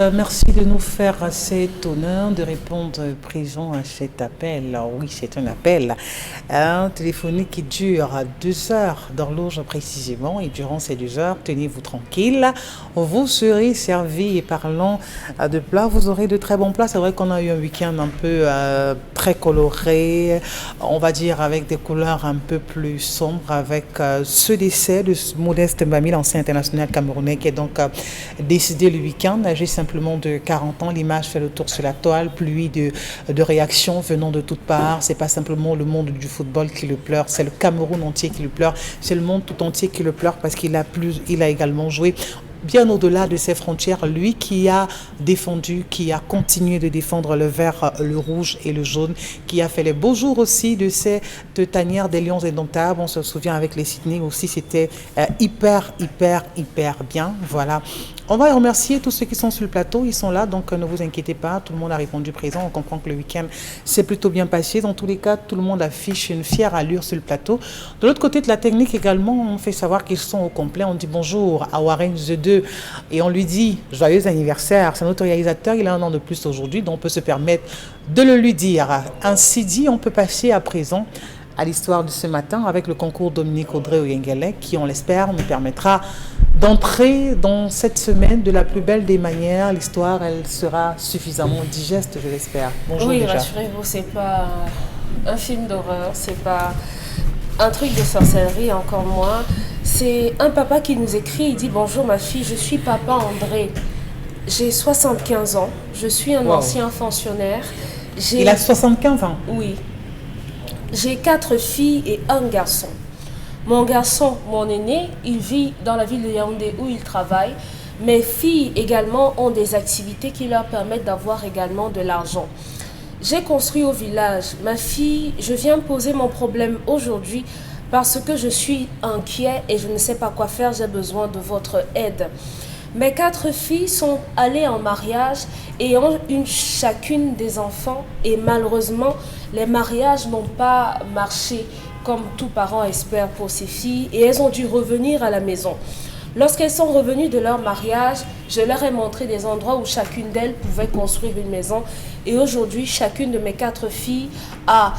Merci de nous faire cet honneur de répondre présent à cet appel. Oui, c'est un appel téléphonique qui dure 2 heures d'horloge précisément. Et durant ces 2 heures, tenez-vous tranquille. Vous serez servi et parlant de plats, vous aurez de très bons plats. C'est vrai qu'on a eu un week-end un peu très coloré, on va dire avec des couleurs un peu plus sombres, avec ce décès de Modeste Mbambi, l'ancien international camerounais, qui est donc décédé le week-end, âgé simplement de 40 ans. L'image fait le tour sur la toile, pluie de réactions venant de toutes parts. C'est pas simplement le monde du football qui le pleure, c'est le Cameroun entier qui le pleure, c'est le monde tout entier qui le pleure parce qu'il a également joué bien au-delà de ses frontières, lui qui a défendu, qui a continué de défendre le vert, le rouge et le jaune, qui a fait les beaux jours aussi de ces tanières des Lions indomptables. On se souvient avec les Sydney aussi, c'était hyper bien. Voilà. On va remercier tous ceux qui sont sur le plateau, ils sont là, donc ne vous inquiétez pas, tout le monde a répondu présent, on comprend que le week-end s'est plutôt bien passé. Dans tous les cas, tout le monde affiche une fière allure sur le plateau. De l'autre côté de la technique également, on fait savoir qu'ils sont au complet, on dit bonjour à Warren The 2 et on lui dit joyeux anniversaire. C'est notre réalisateur, il a un an de plus aujourd'hui, donc on peut se permettre de le lui dire. Ainsi dit, on peut passer à présent à l'histoire de ce matin avec le concours Dominique Audrey Oyengele qui, on l'espère, nous permettra d'entrer dans cette semaine de la plus belle des manières. L'histoire, elle sera suffisamment digeste, je l'espère. Bonjour. Oui, déjà. Rassurez-vous, c'est pas un film d'horreur, c'est pas un truc de sorcellerie, encore moins. C'est un papa qui nous écrit, il dit « Bonjour ma fille, je suis papa André. J'ai 75 ans, je suis un ancien fonctionnaire. » Il a 75 ans? Oui. J'ai 4 filles et un garçon. Mon garçon, mon aîné, il vit dans la ville de Yaoundé où il travaille. Mes filles également ont des activités qui leur permettent d'avoir également de l'argent. J'ai construit au village. Ma fille, je viens poser mon problème aujourd'hui parce que je suis inquiet et je ne sais pas quoi faire. J'ai besoin de votre aide. Mes 4 filles sont allées en mariage et ont chacune des enfants. Et malheureusement, les mariages n'ont pas marché comme tout parent espère pour ses filles. Et elles ont dû revenir à la maison. Lorsqu'elles sont revenues de leur mariage, je leur ai montré des endroits où chacune d'elles pouvait construire une maison. Et aujourd'hui, chacune de mes 4 filles a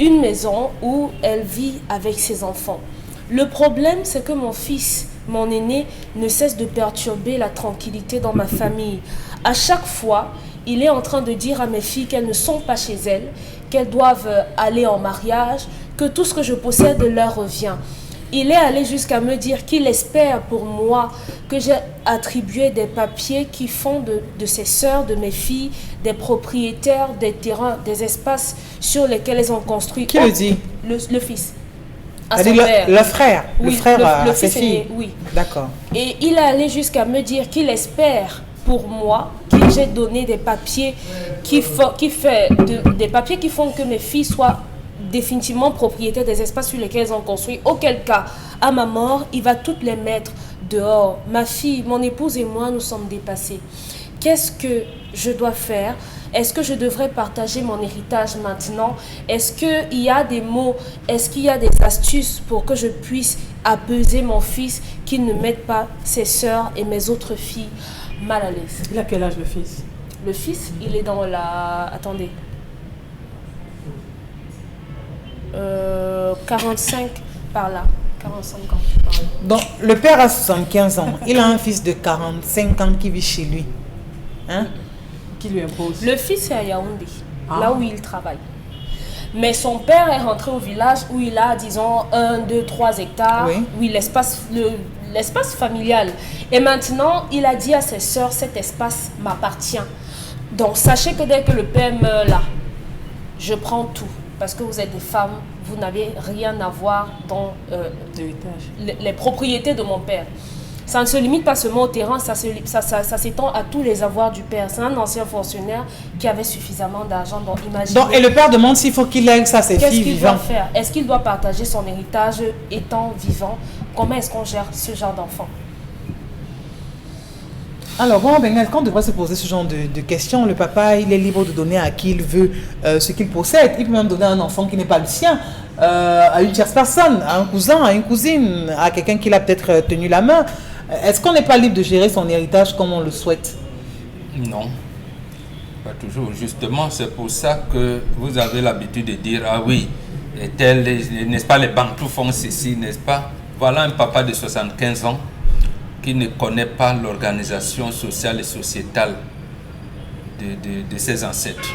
une maison où elle vit avec ses enfants. Le problème, c'est que mon fils, mon aîné, ne cesse de perturber la tranquillité dans ma famille. À chaque fois, il est en train de dire à mes filles qu'elles ne sont pas chez elles, qu'elles doivent aller en mariage, que tout ce que je possède leur revient. Il est allé jusqu'à me dire qu'il espère pour moi que j'ai attribué des papiers qui font de ses sœurs, de mes filles, des propriétaires, des terrains, des espaces sur lesquels elles ont construit. Qui le dit? Le fils. Le frère, oui, le frère à ses fils filles. aîné, oui. D'accord. Et il est allé jusqu'à me dire qu'il espère pour moi que j'ai donné des papiers des papiers qui font que mes filles soient définitivement propriétaires des espaces sur lesquels elles ont construit. Auquel cas, à ma mort, il va toutes les mettre dehors. Ma fille, mon épouse et moi, nous sommes dépassés. Qu'est-ce que je dois faire? Est-ce que je devrais partager mon héritage maintenant? Est-ce qu'il y a des mots, est-ce qu'il y a des astuces pour que je puisse apaiser mon fils, qu'il ne mette pas ses sœurs et mes autres filles mal à l'aise? Il a quel âge le fils? Le fils, il est dans la... Attendez. 45 par là. 45 ans par là. Donc, le père a 75 ans. Il a un fils de 45 ans qui vit chez lui. Hein? Qui lui impose? Le fils est à Yaoundé, là où il travaille. Mais son père est rentré au village où il a, disons, 1, 2, 3 hectares. Oui, l'espace familial. Et maintenant, il a dit à ses sœurs, cet espace m'appartient. Donc, sachez que dès que le père meurt là, je prends tout. Parce que vous êtes des femmes, vous n'avez rien à voir dans les propriétés de mon père. Ça ne se limite pas seulement au terrain, ça s'étend à tous les avoirs du père. C'est un ancien fonctionnaire qui avait suffisamment d'argent. Donc, imaginez. Et le père demande s'il faut qu'il lègue ça à ses filles vivantes. Qu'est-ce qu'il doit faire? Est-ce qu'il doit partager son héritage étant vivant? Comment est-ce qu'on gère ce genre d'enfant? Alors, est-ce qu'on devrait se poser ce genre de questions? Le papa, il est libre de donner à qui il veut ce qu'il possède. Il peut même donner à un enfant qui n'est pas le sien, à une tierce personne, à un cousin, à une cousine, à quelqu'un qui l'a peut-être tenu la main. Est-ce qu'on n'est pas libre de gérer son héritage comme on le souhaite? Non, pas toujours. Justement, c'est pour ça que vous avez l'habitude de dire, ah oui, et tel, n'est-ce pas, les Bantous font ceci, n'est-ce pas? Voilà un papa de 75 ans qui ne connaît pas l'organisation sociale et sociétale de ses ancêtres.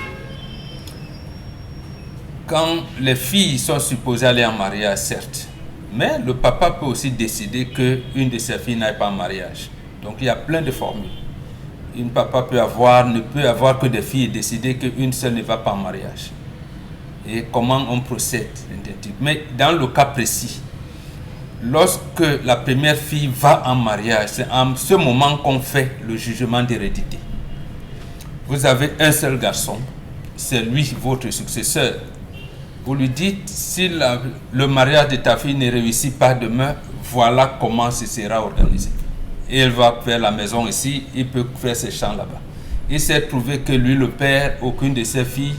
Quand les filles sont supposées aller en mariage, certes, mais le papa peut aussi décider qu'une de ses filles n'aille pas en mariage. Donc il y a plein de formules. Un papa ne peut avoir que des filles et décider qu'une seule ne va pas en mariage. Et comment on procède. Mais dans le cas précis, lorsque la première fille va en mariage, c'est en ce moment qu'on fait le jugement d'hérédité. Vous avez un seul garçon, c'est lui votre successeur. Vous lui dites, si le mariage de ta fille ne réussit pas demain, voilà comment ce sera organisé. Et elle va faire la maison ici, il peut faire ses champs là-bas. Il s'est trouvé que lui, le père, aucune de ses filles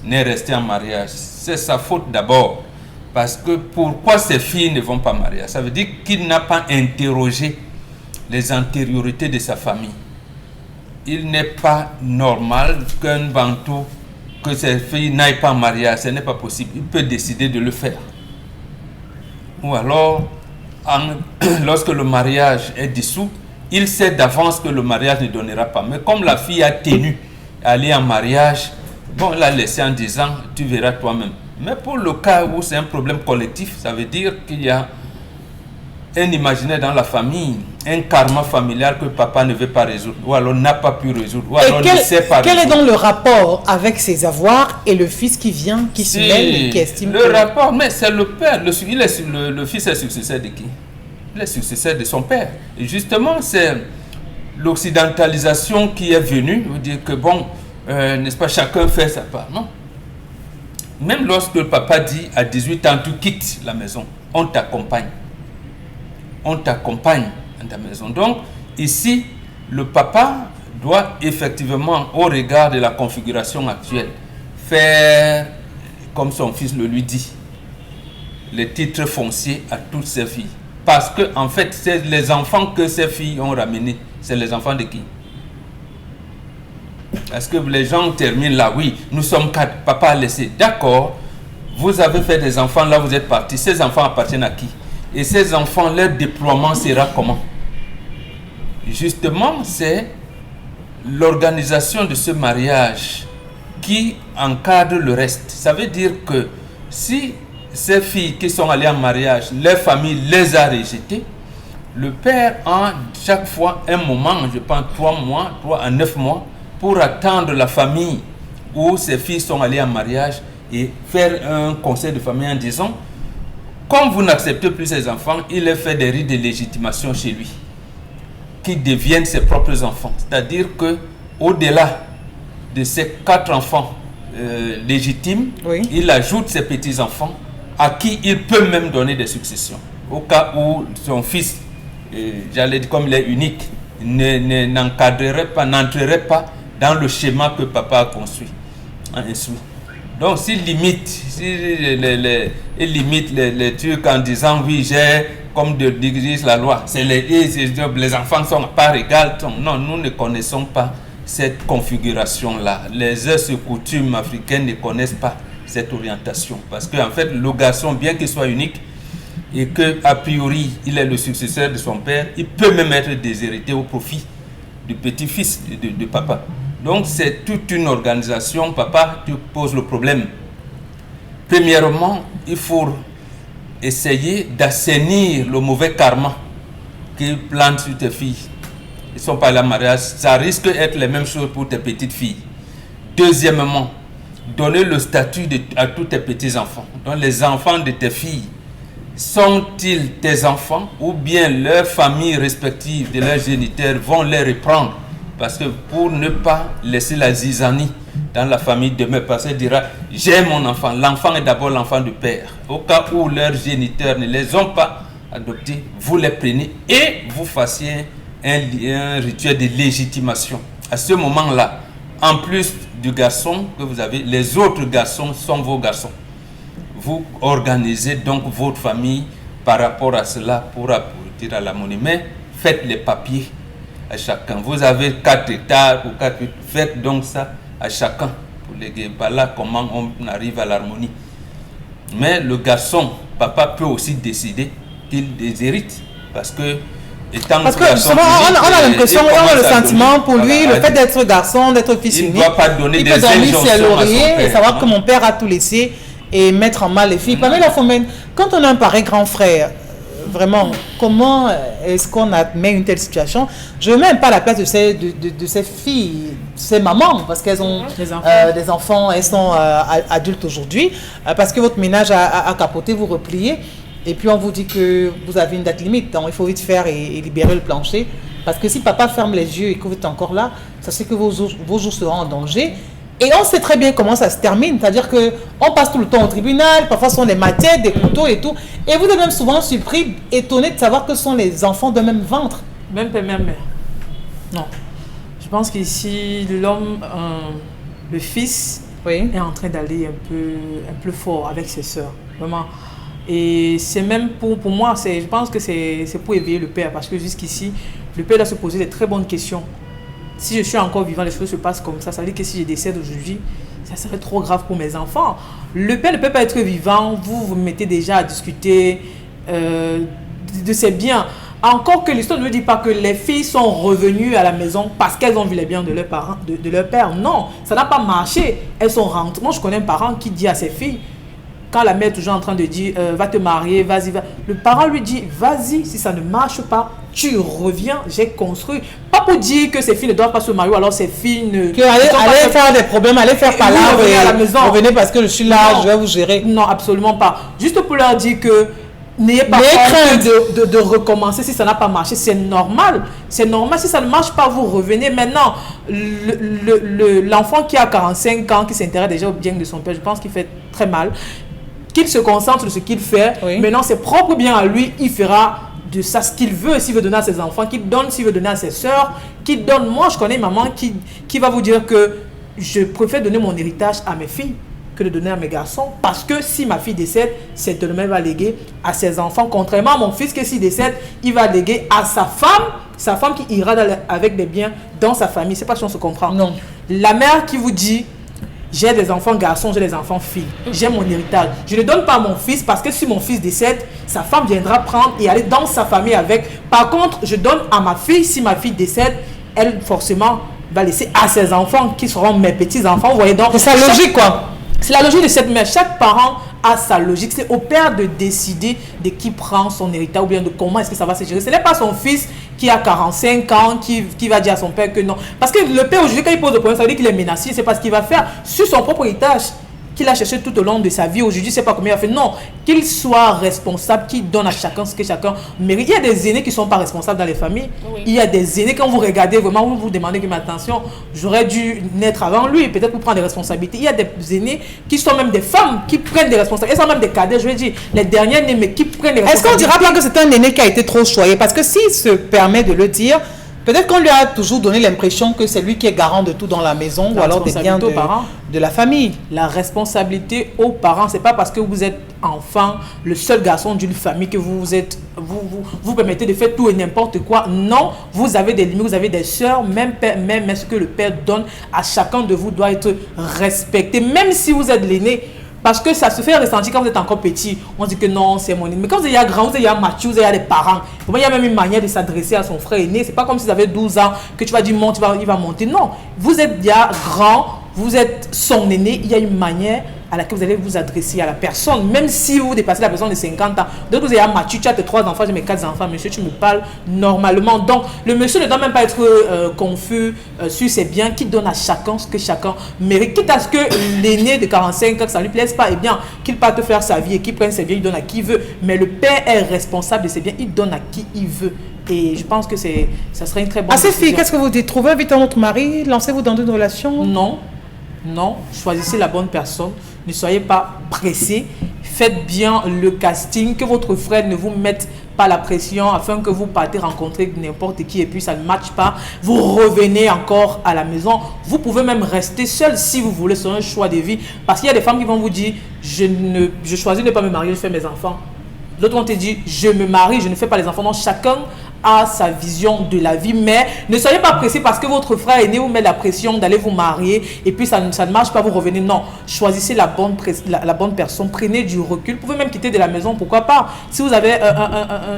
n'est restée en mariage. C'est sa faute d'abord. Parce que pourquoi ces filles ne vont pas en mariage? Ça veut dire qu'il n'a pas interrogé les antériorités de sa famille. Il n'est pas normal qu'un Bantou, que ses filles n'aillent pas en mariage. Ce n'est pas possible. Il peut décider de le faire. Ou alors, lorsque le mariage est dissous, il sait d'avance que le mariage ne donnera pas. Mais comme la fille a tenu à aller en mariage, bon, il l'a laissé en disant, tu verras toi-même. Mais pour le cas où c'est un problème collectif, ça veut dire qu'il y a un imaginaire dans la famille, un karma familial que papa ne veut pas résoudre, ou alors n'a pas pu résoudre, ou alors ne sait pas quel résoudre. est donc le rapport avec ses avoirs et le fils qui vient, qui se mêle et qui estime le rapport, mais c'est le père, le fils est successeur de qui? Il est successeur de son père. Et justement, c'est l'occidentalisation qui est venue, vous dire que bon, n'est-ce pas, chacun fait sa part. Non. Même lorsque le papa dit à 18 ans, tu quittes la maison, on t'accompagne. On t'accompagne dans ta maison. Donc, ici, le papa doit effectivement, au regard de la configuration actuelle, faire comme son fils le lui dit, les titres fonciers à toutes ses filles. Parce que, en fait, c'est les enfants que ces filles ont ramenés. C'est les enfants de qui? Est-ce que les gens terminent là? Oui, nous sommes 4, papa a laissé. D'accord, vous avez fait des enfants, là vous êtes partis. Ces enfants appartiennent à qui? Et ces enfants, leur déploiement sera comment? Justement, c'est l'organisation de ce mariage qui encadre le reste. Ça veut dire que si ces filles qui sont allées en mariage, leur famille les a rejetées, le père a chaque fois un moment, je pense 3 mois, 3 à 9 mois, pour attendre la famille où ces filles sont allées en mariage et faire un conseil de famille en disant, comme vous n'acceptez plus ces enfants, il les fait des rites de légitimation chez lui, qui deviennent ses propres enfants. C'est-à-dire que au-delà de ces 4 enfants légitimes, oui, il ajoute ses petits-enfants à qui il peut même donner des successions. Au cas où son fils, j'allais dire comme il est unique, n'encadrerait pas, n'entrerait pas dans le schéma que papa a construit. Donc s'il limite, les trucs en disant oui, j'ai, comme dit la loi, c'est les enfants sont à part égale. Non, nous ne connaissons pas cette configuration-là. Les us et coutumes africaines ne connaissent pas cette orientation. Parce qu'en fait, le garçon, bien qu'il soit unique, et qu'a priori, il est le successeur de son père, il peut même être déshérité au profit du petit-fils de papa. Donc, c'est toute une organisation. Papa, tu poses le problème. Premièrement, il faut essayer d'assainir le mauvais karma qu'il plante sur tes filles. Ils ne sont pas allés en mariage. Ça risque d'être les mêmes choses pour tes petites filles. Deuxièmement, donner le statut à tous tes petits-enfants. Donc, les enfants de tes filles, sont-ils tes enfants ou bien leurs familles respectives de leurs géniteurs vont les reprendre? Parce que pour ne pas laisser la zizanie dans la famille demain, parce qu'elle dira, j'ai mon enfant, l'enfant est d'abord l'enfant du père. Au cas où leurs géniteurs ne les ont pas adoptés, vous les prenez et vous fassiez un rituel de légitimation. À ce moment-là, en plus du garçon que vous avez, les autres garçons sont vos garçons. Vous organisez donc votre famille par rapport à cela pour aboutir à la monnaie. Mais faites les papiers à chacun. Vous avez 4 hectares ou 4, faites donc ça à chacun pour léguer. Voilà comment on arrive à l'harmonie. Mais le garçon, papa peut aussi décider qu'il déshérite parce que parce que souvent, on a l'impression, on a le sentiment pour lui, le fait d'être garçon, d'être fils unique, il ne doit pas donner des injonctions à son père, et savoir que mon père a tout laissé et mettre en mal les filles. Pamela Phomène, quand on a un pareil grand frère, vraiment, comment est-ce qu'on admet une telle situation? Je ne mets même pas à la place de ces filles, ces mamans, parce qu'elles ont des enfants, elles sont adultes aujourd'hui, parce que votre ménage a capoté, vous repliez. Et puis on vous dit que vous avez une date limite, donc il faut vite faire et libérer le plancher. Parce que si papa ferme les yeux et que vous êtes encore là, ça c'est que vos jours seront en danger. Et on sait très bien comment ça se termine, c'est-à-dire qu'on passe tout le temps au tribunal, parfois ce sont des machettes, des couteaux et tout. Et vous êtes même souvent surpris, étonné de savoir que ce sont les enfants d'un même ventre. Même père, même mère. Non. Je pense qu'ici, l'homme, le fils, est en train d'aller un peu fort avec ses sœurs. Vraiment. Et c'est même pour moi, je pense que c'est pour éveiller le père, parce que jusqu'ici, le père doit se poser des très bonnes questions. Si je suis encore vivant, les choses se passent comme ça veut dire que si je décède aujourd'hui, ça serait trop grave pour mes enfants. Le père ne peut pas être vivant, vous mettez déjà à discuter de ses biens. Encore que l'histoire ne me dit pas que les filles sont revenues à la maison parce qu'elles ont vu les biens de leurs parents, de leur père. Non, ça n'a pas marché. Elles sont rentrées. Moi, je connais un parent qui dit à ses filles, quand la mère est toujours en train de dire va te marier, vas-y, va. Le parent lui dit vas-y, si ça ne marche pas, tu reviens, j'ai construit. Pas pour dire que ces filles ne doivent pas se marier, ou alors ces filles ne. Allez faire des problèmes, allez faire palabre à la maison. Revenez parce que je suis là, non, je vais vous gérer. Non, absolument pas. Juste pour leur dire que n'ayez pas crainte de recommencer si ça n'a pas marché. C'est normal. C'est normal. Si ça ne marche pas, vous revenez. Maintenant, l'enfant qui a 45 ans, qui s'intéresse déjà au bien de son père, je pense qu'il fait très mal. Qu'il se concentre sur ce qu'il fait. Oui. Maintenant, ses propres biens à lui, il fera de ça ce qu'il veut, s'il veut donner à ses enfants, qu'il donne, s'il veut donner à ses soeurs, qu'il donne. Moi, je connais une maman qui va vous dire que je préfère donner mon héritage à mes filles que de donner à mes garçons, parce que si ma fille décède, cette demain va léguer à ses enfants, contrairement à mon fils que s'il décède, il va léguer à sa femme qui ira avec des biens dans sa famille. C'est pas si on se comprend. Non. La mère qui vous dit j'ai des enfants garçons, j'ai des enfants filles. J'ai mon héritage. Je ne donne pas à mon fils parce que si mon fils décède, sa femme viendra prendre et aller dans sa famille avec. Par contre, je donne à ma fille. Si ma fille décède, elle forcément va laisser à ses enfants qui seront mes petits-enfants. Vous voyez donc. C'est sa logique quoi. C'est la logique de cette mère. Chaque parent a sa logique. C'est au père de décider de qui prend son héritage ou bien de comment est-ce que ça va se gérer. Ce n'est pas son fils qui a 45 ans qui va dire à son père que non. Parce que le père aujourd'hui, quand il pose le problème, ça veut dire qu'il est menacé. C'est pas ce qu'il va faire sur son propre héritage qu'il a cherché tout au long de sa vie. Aujourd'hui, c'est pas comment il a fait. Non, qu'il soit responsable, qu'il donne à chacun ce que chacun mérite. Il y a des aînés qui ne sont pas responsables dans les familles. Oui. Il y a des aînés, quand vous regardez vraiment, vous vous demandez que, mais attention, j'aurais dû naître avant lui, peut-être pour prendre des responsabilités. Il y a des aînés qui sont même des femmes qui prennent des responsabilités. Elles sont même des cadets, je veux dire, les derniers aînés, mais qui prennent des responsabilités. Est-ce qu'on dira pas que c'est un aîné qui a été trop choyé? Parce que s'il se permet de le dire, peut-être qu'on lui a toujours donné l'impression que c'est lui qui est garant de tout dans la maison ou alors des biens de la famille. La responsabilité aux parents, c'est pas parce que vous êtes enfant, le seul garçon d'une famille que vous permettez de faire tout et n'importe quoi. Non, vous avez des limites, vous avez des sœurs, même ce que le père donne à chacun de vous doit être respecté, même si vous êtes l'aîné. Parce que ça se fait ressentir quand vous êtes encore petit. On dit que non, c'est mon aîné. Mais quand vous êtes grand, vous êtes mature, vous êtes des parents. Il y a même une manière de s'adresser à son frère aîné. C'est pas comme si vous avez 12 ans que tu vas dire monte, il va monter. Non, vous êtes déjà grand, vous êtes son aîné. Il y a une manière à laquelle vous allez vous adresser à la personne. Même si vous dépassez la personne de 50 ans. Donc vous êtes mature, tu as tes 3 enfants, j'ai mes 4 enfants. Monsieur, tu me parles normalement. Donc le monsieur ne doit même pas être confus sur ses biens, qui donne à chacun ce que chacun mérite. Quitte à ce que l'aîné de 45 ans, que ça ne lui plaise pas, eh bien, qu'il parte faire sa vie et qu'il prenne ses biens, il donne à qui il veut. Mais le père est responsable de ses biens, il donne à qui il veut. Et je pense que ça serait une très bonne décision. À ces filles, qu'est-ce que vous dites? Trouvez vite un autre mari, lancez-vous dans une relation? Non, choisissez la bonne personne. Ne soyez pas pressés. Faites bien le casting. Que votre frère ne vous mette pas la pression afin que vous partez rencontrer n'importe qui et puis ça ne matche pas. Vous revenez encore à la maison. Vous pouvez même rester seul si vous voulez. C'est un choix de vie. Parce qu'il y a des femmes qui vont vous dire je choisis de ne pas me marier, je fais mes enfants. L'autre, on te dit, je me marie, je ne fais pas les enfants. Donc, chacun a sa vision de la vie. Mais ne soyez pas pressés parce que votre frère aîné vous met la pression d'aller vous marier et puis ça ne marche pas, vous revenez. Non, choisissez la bonne personne, prenez du recul. Vous pouvez même quitter de la maison, pourquoi pas. Si vous avez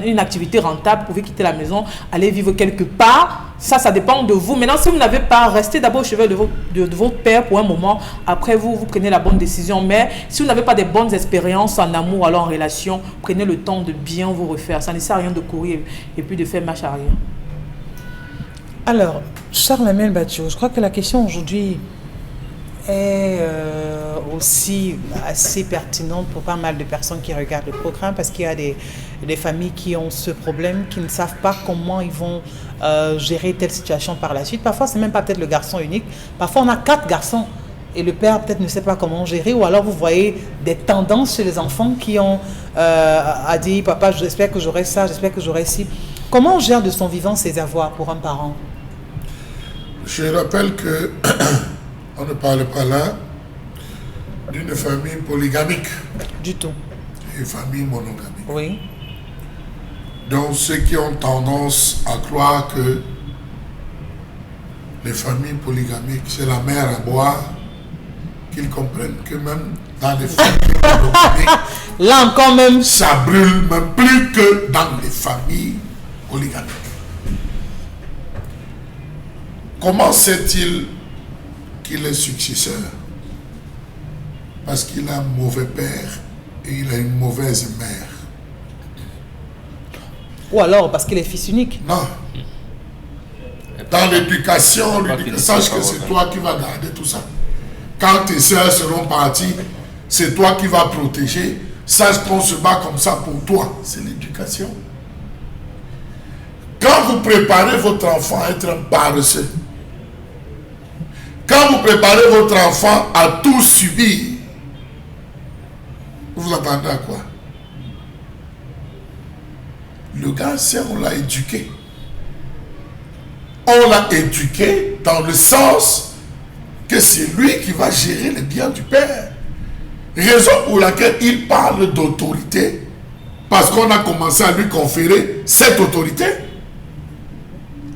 une activité rentable, vous pouvez quitter la maison, aller vivre quelque part. Ça dépend de vous. Maintenant, si vous n'avez pas, restez d'abord au chevet de votre père pour un moment. Après, vous prenez la bonne décision. Mais si vous n'avez pas de bonnes expériences en amour, alors en relation, prenez le temps de bien vous refaire. Ça ne sert à rien de courir et puis de faire marche arrière. Alors, Charles-Amel Batio, je crois que la question aujourd'hui est aussi assez pertinente pour pas mal de personnes qui regardent le programme parce qu'il y a des familles qui ont ce problème, qui ne savent pas comment ils vont gérer telle situation par la suite. Parfois, c'est même pas peut-être le garçon unique. Parfois, on a 4 garçons et le père peut-être ne sait pas comment gérer, ou alors vous voyez des tendances chez les enfants qui ont à dire « Papa, j'espère que j'aurai ça, j'espère que j'aurai ci ». Comment on gère de son vivant ses avoirs pour un parent? Je rappelle que on ne parle pas là d'une famille polygamique. Du tout. Une famille monogamique. Oui. Donc ceux qui ont tendance à croire que les familles polygamiques, c'est la mer à boire, qu'ils comprennent que même dans les familles monogamiques, là encore même, ça brûle même plus que dans les familles polygamiques. Comment sait-il qu'il est successeur? Parce qu'il a un mauvais père et il a une mauvaise mère. Ou alors parce qu'il est fils unique. Non. Dans l'éducation, on lui dit que sache que c'est toi qui vas garder tout ça. Quand tes soeurs seront parties, c'est toi qui vas protéger. Sache qu'on se bat comme ça pour toi. C'est l'éducation. Quand vous préparez votre enfant à être un paresseux, quand vous préparez votre enfant à tout subir, vous attendez à quoi? Le gars, c'est on l'a éduqué. On l'a éduqué dans le sens que c'est lui qui va gérer les biens du père. Raison pour laquelle il parle d'autorité, parce qu'on a commencé à lui conférer cette autorité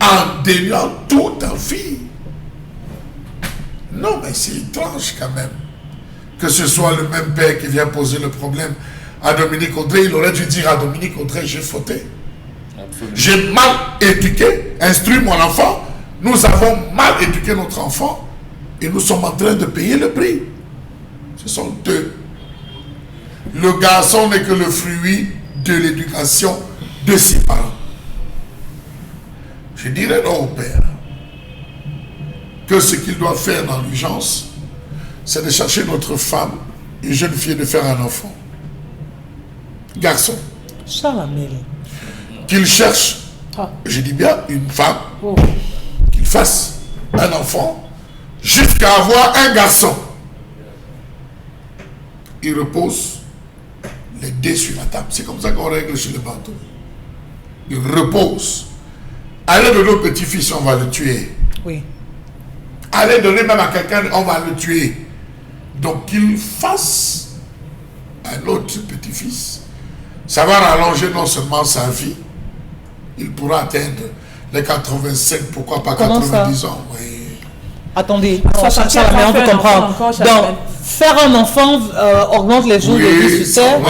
en déniant tout en fille. Non, mais c'est étrange quand même que ce soit le même père qui vient poser le problème à Dominique Audrey. Il aurait dû dire à Dominique Audrey, j'ai fauté. J'ai mal éduqué, instruit mon enfant. Nous avons mal éduqué notre enfant et nous sommes en train de payer le prix. Ce sont deux. Le garçon n'est que le fruit de l'éducation de ses parents. Je dirais non au père que ce qu'il doit faire dans l'urgence, c'est de chercher notre femme, une jeune fille, de faire un enfant. Garçon. Charles-Amel. Qu'il cherche, je dis bien une femme, qu'il fasse un enfant, jusqu'à avoir un garçon. Il repose les dés sur la table. C'est comme ça qu'on règle sur le bateau. Il repose. Allez donner au petit-fils, on va le tuer. Oui. Allez donner même à quelqu'un, on va le tuer. Donc qu'il fasse un autre petit-fils. Ça va rallonger non seulement sa vie, il pourra atteindre les 85, pourquoi pas 90 ans. Oui. Attendez, Charles-Amel, on peut comprendre. Donc, faire un enfant augmente les jours de vie sur terre.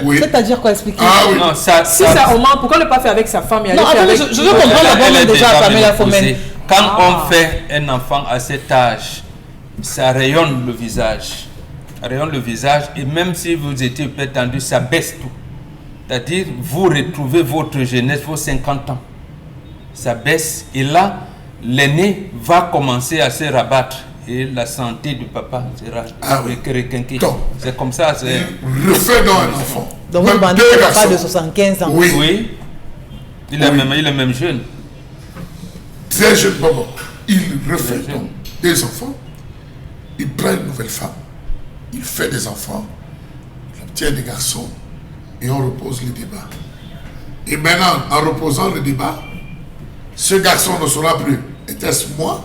Oui. C'est-à-dire quoi, expliquer? Ah oui. Non, Si ça augmente, pourquoi ne pas faire avec sa femme et aller Non, faire attendez, avec... je veux comprendre d'abord déjà, Pamela Fomène. Quand on fait un enfant à cet âge, ça rayonne le visage. Ça rayonne le visage et même si vous étiez peut-être tendu, ça baisse tout. C'est-à-dire, vous retrouvez votre jeunesse, vos 50 ans. Ça baisse et là, l'aîné va commencer à se rabattre et la santé du papa sera requinquée. C'est comme ça. Refait dans un enfant. Donc vous demandez que le papa de 75 ans. Oui. Il est même jeune. Très jeune, bon. Il refait donc des enfants. Il prend une nouvelle femme. Il fait des enfants. Il obtient des garçons. Et on repose le débat. Et maintenant, en reposant le débat, ce garçon ne sera plus. Était-ce moi?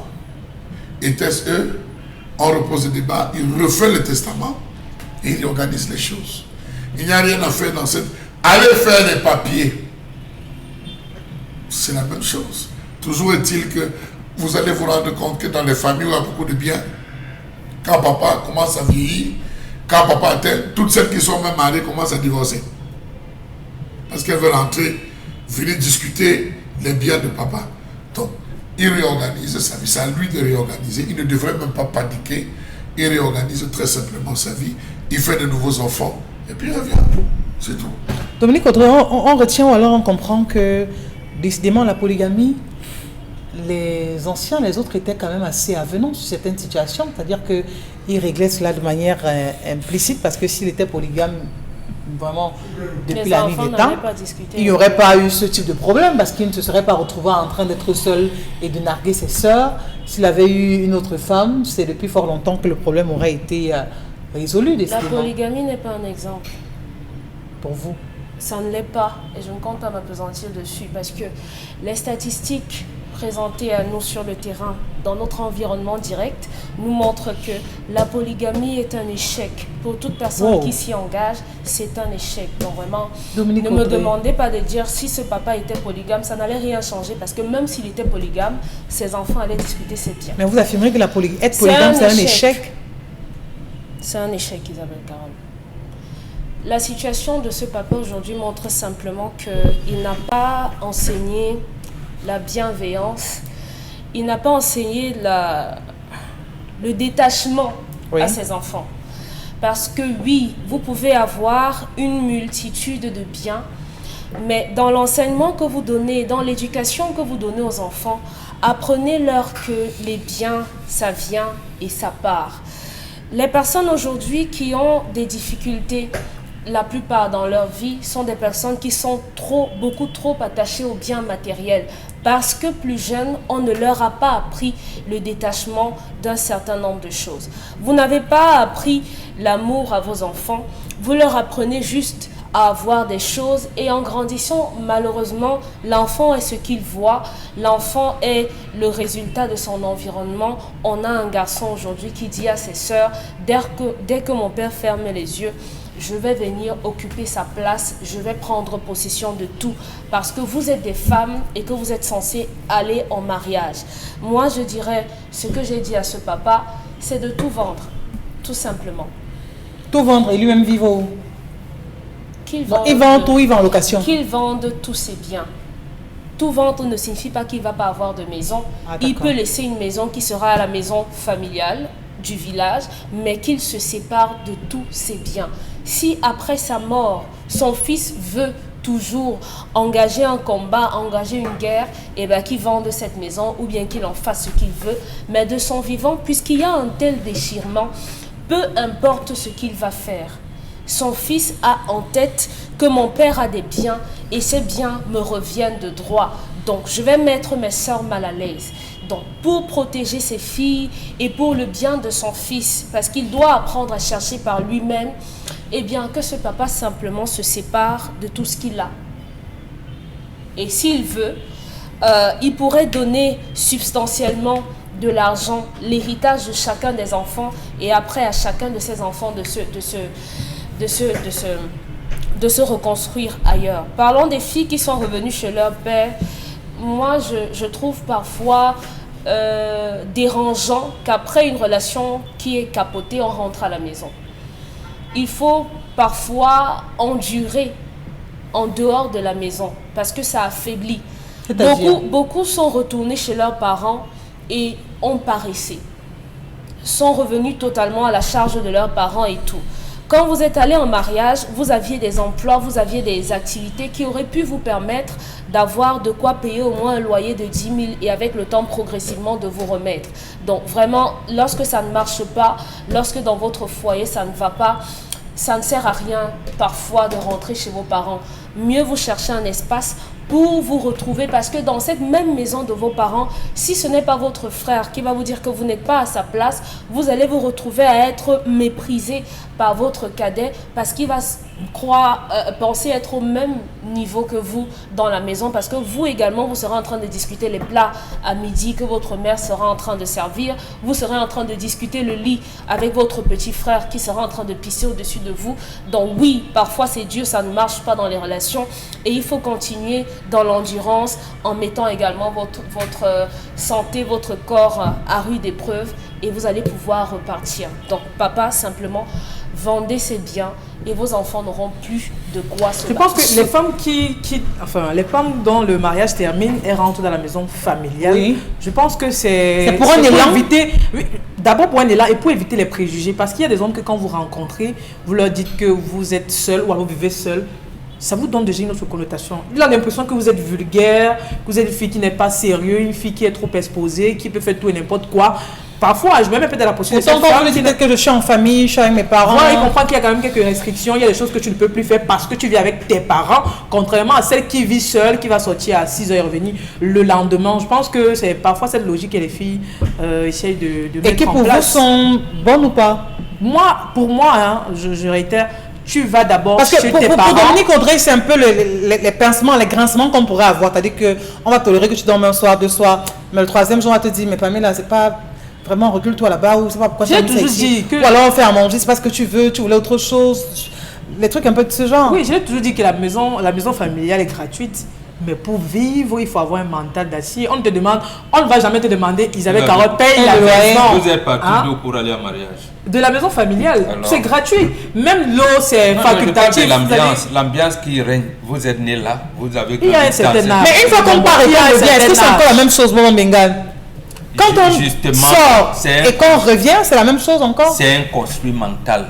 Était-ce eux? On repose le débat, il refait le testament et il organise les choses. Il n'y a rien à faire dans cette... Allez faire les papiers. c'est la même chose. Toujours est-il que vous allez vous rendre compte que dans les familles où il y a beaucoup de biens, quand papa commence à vieillir, quand papa atteint, toutes celles qui sont même mariées commencent à divorcer. Parce qu'elles veulent rentrer, venir discuter les biens de papa. Donc, il réorganise sa vie. C'est à lui de réorganiser. Il ne devrait même pas paniquer. Il réorganise très simplement sa vie. Il fait de nouveaux enfants. Et puis il revient. C'est tout. Dominique Audrey, on retient ou alors on comprend que décidément la polygamie, les anciens, les autres étaient quand même assez avenants sur certaines situations. C'est-à-dire qu'ils réglaient cela de manière implicite parce que s'il était polygame vraiment depuis la nuit des temps, il n'y aurait pas eu ce type de problème parce qu'il ne se serait pas retrouvé en train d'être seul et de narguer ses sœurs. S'il avait eu une autre femme, c'est depuis fort longtemps que le problème aurait été résolu. La polygamie n'est pas un exemple. Pour vous? Ça ne l'est pas et je ne compte pas m'appesantir dessus parce que les statistiques présentées à nous sur le terrain, dans notre environnement direct, nous montrent que la polygamie est un échec. Pour toute personne qui s'y engage, c'est un échec. Donc vraiment, Dominique ne me demandez pas de dire si ce papa était polygame, ça n'allait rien changer parce que même s'il était polygame, ses enfants allaient discuter ses biens. Mais vous affirmez que être polygame, c'est un échec? C'est un échec, Isabelle Caron. La situation de ce papa aujourd'hui montre simplement qu'il n'a pas enseigné la bienveillance, il n'a pas enseigné le détachement à ses enfants. Parce que oui, vous pouvez avoir une multitude de biens, mais dans l'enseignement que vous donnez, dans l'éducation que vous donnez aux enfants, apprenez-leur que les biens, ça vient et ça part. Les personnes aujourd'hui qui ont des difficultés, la plupart dans leur vie, sont des personnes qui sont beaucoup trop attachées aux biens matériels. Parce que plus jeunes, on ne leur a pas appris le détachement d'un certain nombre de choses. Vous n'avez pas appris l'amour à vos enfants, vous leur apprenez juste à avoir des choses et en grandissant, malheureusement, l'enfant est ce qu'il voit, l'enfant est le résultat de son environnement. On a un garçon aujourd'hui qui dit à ses sœurs, dès que mon père ferme les yeux, je vais venir occuper sa place, je vais prendre possession de tout parce que vous êtes des femmes et que vous êtes censées aller en mariage. Moi, je dirais, ce que j'ai dit à ce papa, c'est de tout vendre, tout simplement. Tout vendre et lui-même vivre où? Il vend tout, il vend en location. Qu'il vende tous ses biens. Tout vendre ne signifie pas qu'il ne va pas avoir de maison. Il peut laisser une maison qui sera à la maison familiale du village, mais qu'il se sépare de tous ses biens. Si après sa mort, son fils veut toujours engager un combat, engager une guerre, et bien qu'il vende cette maison ou bien qu'il en fasse ce qu'il veut, mais de son vivant, puisqu'il y a un tel déchirement, peu importe ce qu'il va faire. Son fils a en tête que mon père a des biens et ces biens me reviennent de droit. Donc je vais mettre mes sœurs mal à l'aise. Donc pour protéger ses filles et pour le bien de son fils, parce qu'il doit apprendre à chercher par lui-même, eh bien que ce papa simplement se sépare de tout ce qu'il a. Et s'il veut, il pourrait donner substantiellement de l'argent, l'héritage de chacun des enfants et après à chacun de ces enfants de se reconstruire ailleurs. Parlons des filles qui sont revenues chez leur père. Moi, je trouve parfois dérangeant qu'après une relation qui est capotée, on rentre à la maison. Il faut parfois endurer en dehors de la maison parce que ça affaiblit. Beaucoup sont retournés chez leurs parents et ont paressé. Sont revenus totalement à la charge de leurs parents et tout. Quand vous êtes allé en mariage, vous aviez des emplois, vous aviez des activités qui auraient pu vous permettre d'avoir de quoi payer au moins un loyer de 10 000 et avec le temps progressivement de vous remettre. Donc vraiment, lorsque ça ne marche pas, lorsque dans votre foyer ça ne va pas, ça ne sert à rien parfois de rentrer chez vos parents. Mieux vous chercher un espace pour vous retrouver parce que dans cette même maison de vos parents, si ce n'est pas votre frère qui va vous dire que vous n'êtes pas à sa place, vous allez vous retrouver à être méprisé par votre cadet parce qu'il va pensez être au même niveau que vous dans la maison, parce que vous également, vous serez en train de discuter les plats à midi que votre mère sera en train de servir. Vous serez en train de discuter le lit avec votre petit frère qui sera en train de pisser au-dessus de vous. Donc oui, parfois c'est dur, ça ne marche pas dans les relations et il faut continuer dans l'endurance en mettant également votre santé, votre corps à rude épreuve et vous allez pouvoir repartir. Donc papa, simplement, vendez ses biens et vos enfants n'auront plus de quoi se Je pense que les femmes les femmes dont le mariage termine, elles rentrent dans la maison familiale. Oui. Je pense que c'est pour un élan. éviter, oui, d'abord pour un élan et pour éviter les préjugés. Parce qu'il y a des hommes que quand vous rencontrez, vous leur dites que vous êtes seul ou alors vous vivez seul. Ça vous donne déjà une autre connotation. Il a l'impression que vous êtes vulgaire, que vous êtes une fille qui n'est pas sérieuse, une fille qui est trop exposée, qui peut faire tout et n'importe quoi. Parfois, je me mets peut-être à la position de Autant quand vous dites que je suis en famille, je suis avec mes parents. Voilà, il comprend qu'il y a quand même quelques restrictions, il y a des choses que tu ne peux plus faire parce que tu vis avec tes parents, contrairement à celle qui vit seule, qui va sortir à 6h et revenir le lendemain. Je pense que c'est parfois cette logique que les filles essayent de mettre en place. Et qui pour vous sont bonnes ou pas? Pour moi, hein, je réitère, tu vas d'abord Parce que chez pour tes parents. Dominique Audrey, c'est un peu les pincements, les grincements qu'on pourrait avoir. C'est-à-dire qu'on va tolérer que tu dormes un soir, 2 soirs, mais le 3e jour, on va te dire, mais Pamela, c'est pas... Vraiment, recule-toi là-bas, ou c'est pas pourquoi tu as mis ça ici. Ou alors on fait à manger, c'est pas ce que tu veux, tu voulais autre chose. Les trucs un peu de ce genre. Oui, j'ai toujours dit que la maison familiale est gratuite. Mais pour vivre, il faut avoir un mental d'acier. On ne va jamais te demander, Isabelle Carotte, paye la maison. Vous êtes parti d'où pour aller en mariage? De la maison familiale. C'est gratuit. Même l'eau, c'est facultatif. L'ambiance qui règne. Vous êtes né là, vous avez... Il y a un certain âge. Mais une fois qu'on part et qu'on revient, est-ce que c'est encore la même chose, mon Bengal? Quand on sort et qu'on revient, c'est la même chose encore? C'est un construit mental.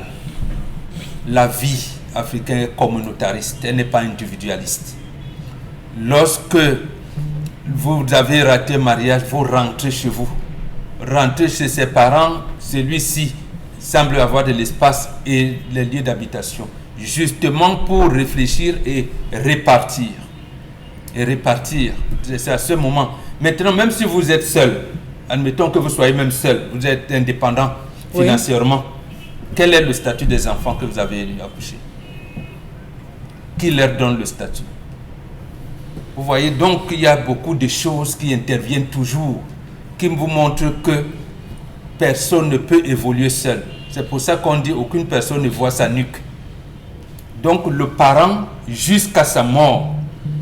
La vie africaine est communautariste, elle n'est pas individualiste. Lorsque vous avez raté un mariage, vous rentrez chez vous. Rentrez chez ses parents, celui-ci semble avoir de l'espace et les lieux d'habitation. Justement pour réfléchir et répartir. C'est à ce moment. Maintenant, même si vous êtes seul, admettons que vous soyez même seul, vous êtes indépendant financièrement. Quel est le statut des enfants que vous avez accouchés? Qui leur donne le statut? Vous voyez, donc il y a beaucoup de choses qui interviennent toujours, qui vous montrent que personne ne peut évoluer seul. C'est pour ça qu'on dit aucune personne ne voit sa nuque. Donc le parent, jusqu'à sa mort,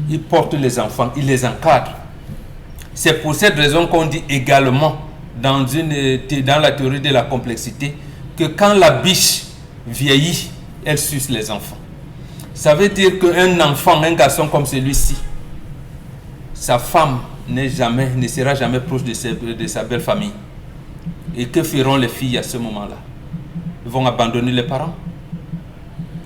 il porte les enfants, il les encadre. C'est pour cette raison qu'on dit également dans la théorie de la complexité que quand la biche vieillit, elle suce les enfants. Ça veut dire qu'un enfant, un garçon comme celui-ci, sa femme ne sera jamais proche de sa belle famille. Et que feront les filles à ce moment-là? Ils vont abandonner les parents.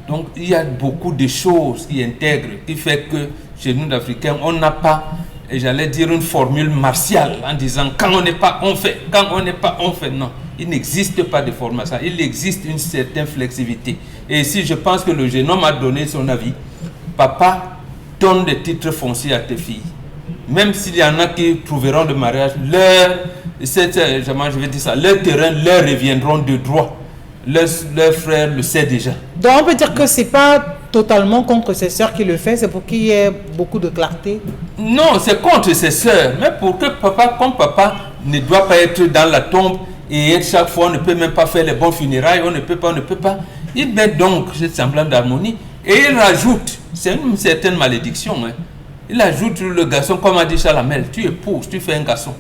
Donc il y a beaucoup de choses qui intègrent, qui fait que chez nous, Africains, on n'a pas... Et j'allais dire une formule martiale en disant quand on n'est pas, on fait. Quand on n'est pas, on fait. Non, il n'existe pas de formation. Il existe une certaine flexibilité. Et si je pense que le jeune homme a donné son avis, papa, donne des titres fonciers à tes filles. Même s'il y en a qui trouveront le mariage, leur terrain leur reviendront de droit. Leur frère le sait déjà. Donc on peut dire que c'est pas totalement contre ses sœurs qui le fait, c'est pour qu'il y ait beaucoup de clarté. Non, c'est contre ses sœurs, mais pour que papa, comme papa, ne doit pas être dans la tombe et chaque fois on ne peut même pas faire les bons funérailles, on ne peut pas. Il met donc ce semblant d'harmonie et il rajoute, c'est une certaine malédiction, hein. Il ajoute le garçon, comme a dit Chalamel, tu épouses, tu fais un garçon.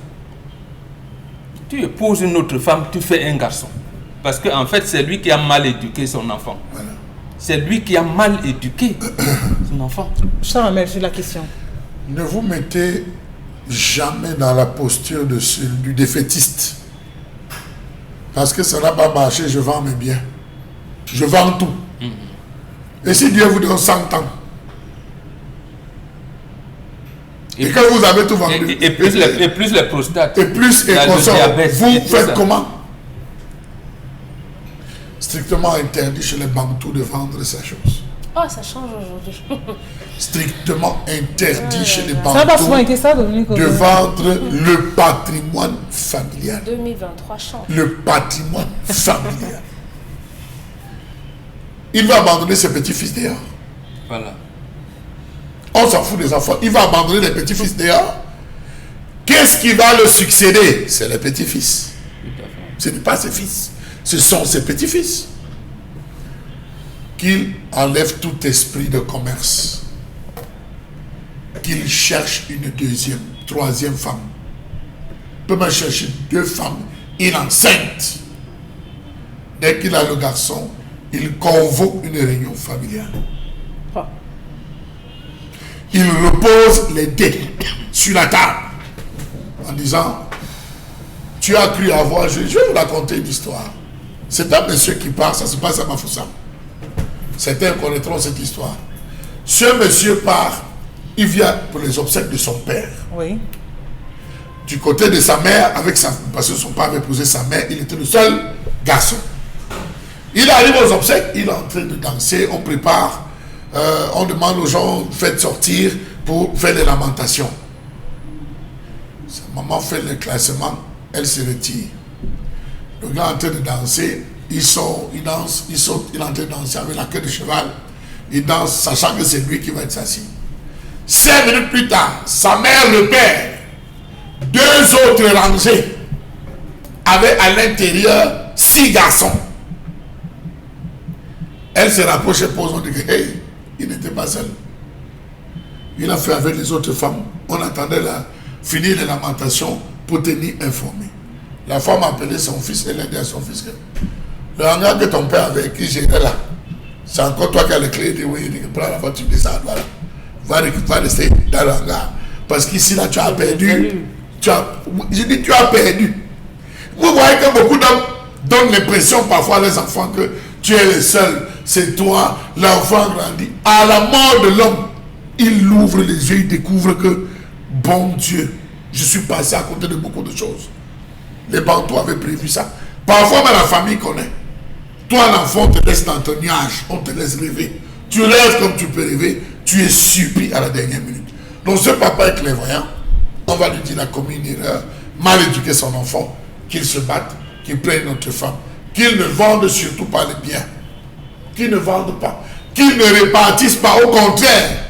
Tu épouses une autre femme, tu fais un garçon. Parce qu'en fait, c'est lui qui a mal éduqué son enfant. Voilà. C'est lui qui a mal éduqué son enfant. Chalamel, c'est la question. Ne vous mettez jamais dans la posture du défaitiste. Parce que ça n'a pas marché, je vends mes biens. Je vends tout. Et si Dieu vous donne 100 ans, et que vous avez tout vendu, et plus les prostates, et plus et consorts, vous faites comment? Strictement interdit chez les Bantous de vendre ces choses. Oh, ça change aujourd'hui. Strictement interdit chez les Ça n'a pas Bantous souvent été ça, Dominique, de vendre le patrimoine familial. 2023 change. Le patrimoine familial. il va abandonner ses petits-fils dehors. Voilà. On s'en fout des enfants. Il va abandonner les petits-fils dehors. Qu'est-ce qui va le succéder? C'est les petits-fils. Ce n'est pas ses fils. Ce sont ses petits-fils. Qu'il enlève tout esprit de commerce. Qu'il cherche une deuxième, troisième femme. Il peut même chercher 2 femmes. Il enceinte. Dès qu'il a le garçon, il convoque une réunion familiale. Il repose les dés sur la table en disant, tu as cru avoir, je vais vous raconter une histoire. C'est un monsieur qui part, ça se passe à Bafoussam. Certains connaîtront cette histoire. Ce monsieur part, il vient pour les obsèques de son père. Oui. Du côté de sa mère, parce que son père avait épousé sa mère, il était le seul garçon. Il arrive aux obsèques, il est en train de danser, on prépare, on demande aux gens, faites sortir pour faire les lamentations. Sa maman fait le classement, elle se retire. Le gars est en train de danser, il sort, il danse, il saute, il est en train de danser avec la queue de cheval. Il danse, sachant que c'est lui qui va être assis. 5 minutes plus tard, sa mère, le père, 2 autres rangées, avaient à l'intérieur 6 garçons. Elle se rapproche et pose, on dit que, hey, il n'était pas seul. Il a fait avec les autres femmes. On attendait finir les lamentations pour tenir informé. La femme a appelé son fils, elle a dit à son fils que le hangar que ton père avait écrit, j'étais là. C'est encore toi qui as les clés, il dit oui, il dit prends la voiture, descends, voilà. Va rester dans le hangar. Parce qu'ici, là, tu as perdu. J'ai dit, tu as perdu. Vous voyez que beaucoup d'hommes donnent l'impression parfois à les enfants que tu es le seul, c'est toi, l'enfant grandit. À la mort de l'homme, il ouvre les yeux, il découvre que, bon Dieu, je suis passé à côté de beaucoup de choses. Les Bantous avaient prévu ça. Parfois, même la famille connaît. Toi, l'enfant, on te laisse dans ton nuage, on te laisse rêver. Tu rêves comme tu peux rêver, tu es surpris à la dernière minute. Donc, ce papa est clairvoyant, on va lui dire qu'il a commis une erreur, mal éduqué son enfant, qu'il se batte, qu'il prenne notre femme, qu'il ne vende surtout pas les biens, qu'il ne vende pas, qu'il ne répartisse pas, au contraire,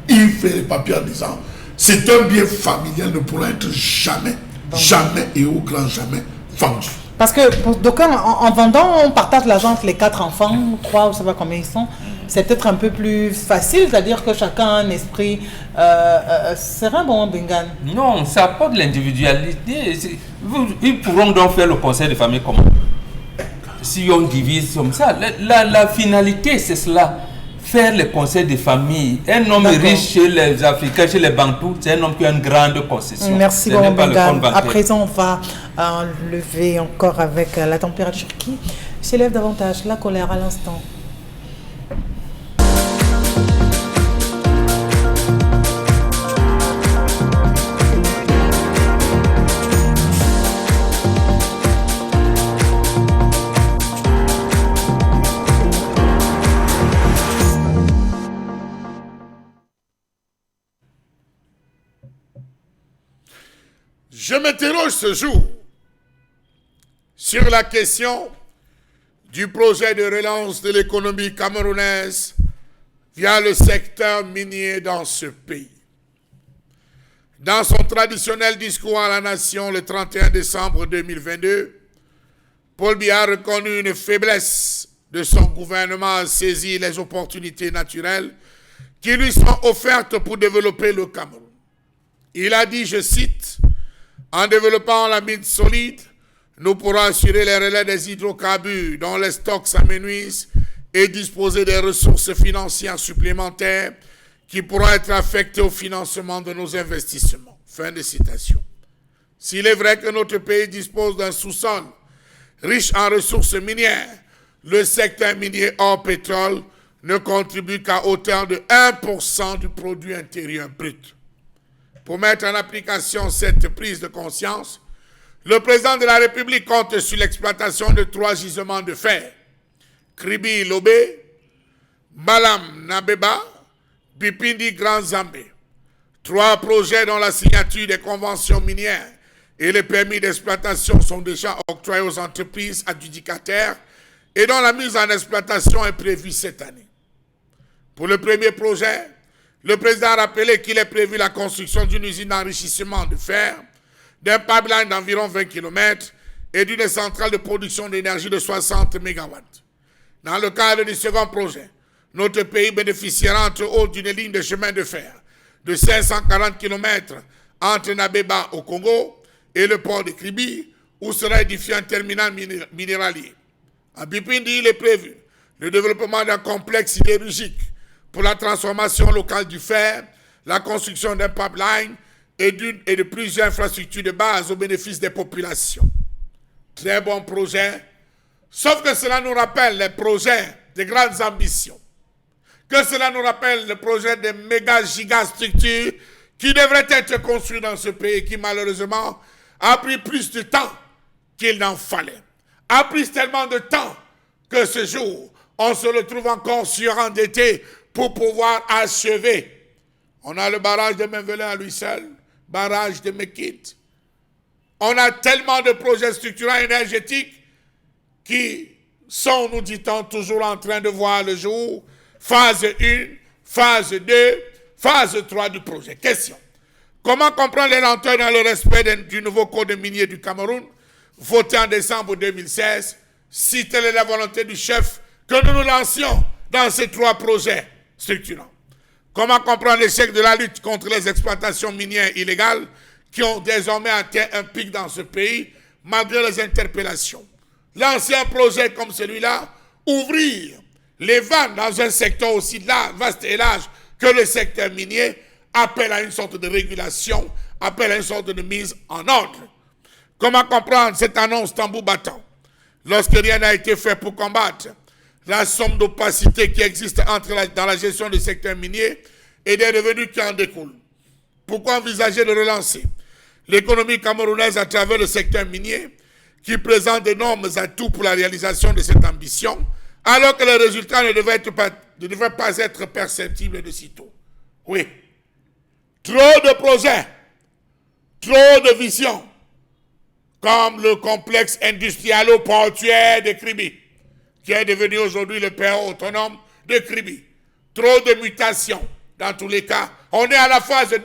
il fait les papiers en disant, c'est un bien familial, ne pourra être jamais, jamais et au grand jamais vendu. Parce que pour d'aucuns, en vendant, on partage l'argent entre les 4 enfants, 3, je ne sais pas combien ils sont. C'est peut-être un peu plus facile, c'est-à-dire que chacun a un esprit serein, bon, Bengan. Non, ça apporte l'individualité. Ils pourront donc faire le conseil de famille comment? Si on divise comme ça, la finalité, c'est cela. Faire le conseil de famille. Un homme riche chez les Africains, chez les Bantous, c'est un homme qui a une grande concession. Merci beaucoup, Bengan. À présent, on va enlever encore avec la température qui s'élève davantage, la colère à l'instant. Je m'interroge ce jour sur la question du projet de relance de l'économie camerounaise via le secteur minier dans ce pays. Dans son traditionnel discours à la nation le 31 décembre 2022, Paul Biya a reconnu une faiblesse de son gouvernement à saisir les opportunités naturelles qui lui sont offertes pour développer le Cameroun. Il a dit, je cite, « En développant la mine solide, nous pourrons assurer les relais des hydrocarbures dont les stocks s'amenuisent et disposer des ressources financières supplémentaires qui pourront être affectées au financement de nos investissements. » Fin de citation. S'il est vrai que notre pays dispose d'un sous-sol riche en ressources minières, le secteur minier hors pétrole ne contribue qu'à hauteur de 1% du produit intérieur brut. Pour mettre en application cette prise de conscience, le président de la République compte sur l'exploitation de 3 gisements de fer, Kribi Lobé, Malam Nabeba, Bipindi Grand Zambé. 3 projets dont la signature des conventions minières et les permis d'exploitation sont déjà octroyés aux entreprises adjudicataires et dont la mise en exploitation est prévue cette année. Pour le premier projet, le président a rappelé qu'il est prévu la construction d'une usine d'enrichissement de fer, d'un pipeline d'environ 20 km et d'une centrale de production d'énergie de 60 MW. Dans le cadre du second projet, notre pays bénéficiera entre autres d'une ligne de chemin de fer de 540 km entre Nabeba au Congo et le port de Kribi, où sera édifié un terminal minéralier. À Bipindi, il est prévu le développement d'un complexe sidérurgique pour la transformation locale du fer, la construction d'un pipeline et de plusieurs infrastructures de base au bénéfice des populations. Très bon projet, sauf que cela nous rappelle les projets de grandes ambitions, que cela nous rappelle le projet de méga-gigastructures qui devraient être construits dans ce pays qui malheureusement a pris plus de temps qu'il n'en fallait. A pris tellement de temps que ce jour, on se retrouve encore surendetté pour pouvoir achever. On a le barrage de Menvelin à lui seul, barrage de Mekit. On a tellement de projets structurants énergétiques qui sont, nous dit-on, toujours en train de voir le jour. Phase 1, phase 2, phase 3 du projet. Question. Comment comprendre les lenteurs dans le respect du nouveau code minier du Cameroun, voté en décembre 2016, si telle est la volonté du chef que nous nous lancions dans ces 3 projets structurants? Comment comprendre l'échec de la lutte contre les exploitations minières illégales qui ont désormais atteint un pic dans ce pays, malgré les interpellations? Lancer un projet comme celui-là, ouvrir les vannes dans un secteur aussi vaste et large que le secteur minier, appelle à une sorte de régulation, appelle à une sorte de mise en ordre. Comment comprendre cette annonce tambour battant, lorsque rien n'a été fait pour combattre la somme d'opacité qui existe dans la gestion du secteur minier et des revenus qui en découlent? Pourquoi envisager de relancer l'économie camerounaise à travers le secteur minier qui présente d'énormes atouts pour la réalisation de cette ambition, alors que les résultats ne devraient pas être perceptibles de sitôt? Oui. Trop de projets, trop de visions, comme le complexe industrialo-portuaire de Kribi, qui est devenu aujourd'hui le père autonome de Kribi. Trop de mutations. Dans tous les cas, on est à la phase 2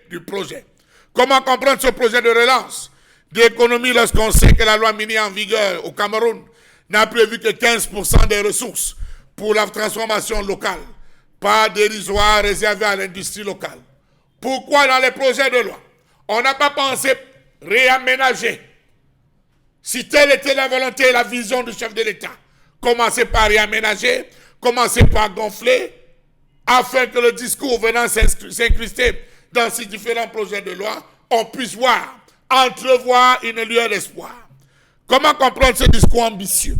du projet. Comment comprendre ce projet de relance d'économie lorsqu'on sait que la loi minière en vigueur au Cameroun n'a prévu que 15% des ressources pour la transformation locale, pas dérisoire réservé à l'industrie locale? Pourquoi dans les projets de loi, on n'a pas pensé réaménager? Si telle était la volonté et la vision du chef de l'État, commencez par réaménager, commencez par gonfler, afin que le discours venant s'incruster dans ces différents projets de loi, on puisse voir, entrevoir une lueur d'espoir. Comment comprendre ce discours ambitieux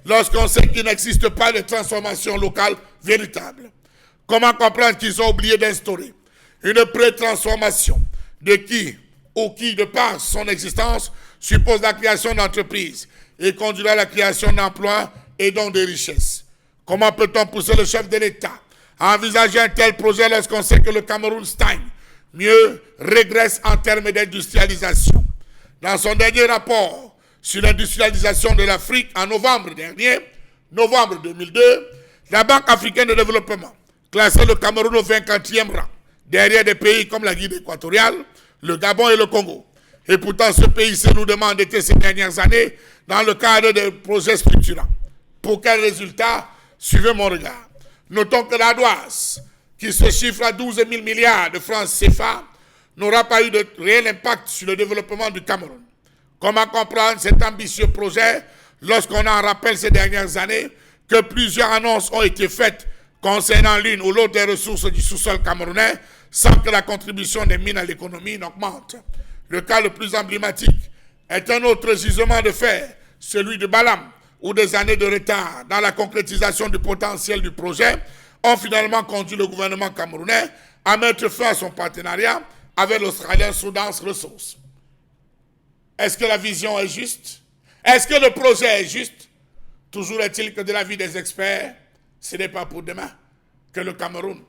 lorsqu'on sait qu'il n'existe pas de transformation locale véritable? Comment comprendre qu'ils ont oublié d'instaurer une pré-transformation de qui ou qui, de par son existence, suppose la création d'entreprises et conduira à la création d'emplois et donc de richesses? Comment peut-on pousser le chef de l'État à envisager un tel projet lorsqu'on sait que le Cameroun stagne, mieux régresse en termes d'industrialisation? Dans son dernier rapport sur l'industrialisation de l'Afrique en novembre dernier, novembre 2002, la Banque africaine de développement classait le Cameroun au 24e rang, derrière des pays comme la Guinée équatoriale, le Gabon et le Congo. Et pourtant, ce pays se nous demande d'être ces dernières années dans le cadre de projets structurants. Pour quel résultat? Suivez mon regard. Notons que la DOAS, qui se chiffre à 12 000 milliards de francs CFA, n'aura pas eu de réel impact sur le développement du Cameroun. Comment comprendre cet ambitieux projet lorsqu'on en rappelle ces dernières années que plusieurs annonces ont été faites concernant l'une ou l'autre des ressources du sous-sol camerounais sans que la contribution des mines à l'économie n'augmente? Le cas le plus emblématique est un autre gisement de fer, celui de Balam, où des années de retard dans la concrétisation du potentiel du projet ont finalement conduit le gouvernement camerounais à mettre fin à son partenariat avec l'Australien Soudan Resources. Est-ce que la vision est juste? Est-ce que le projet est juste? Toujours est-il que de l'avis des experts, ce n'est pas pour demain que le Cameroun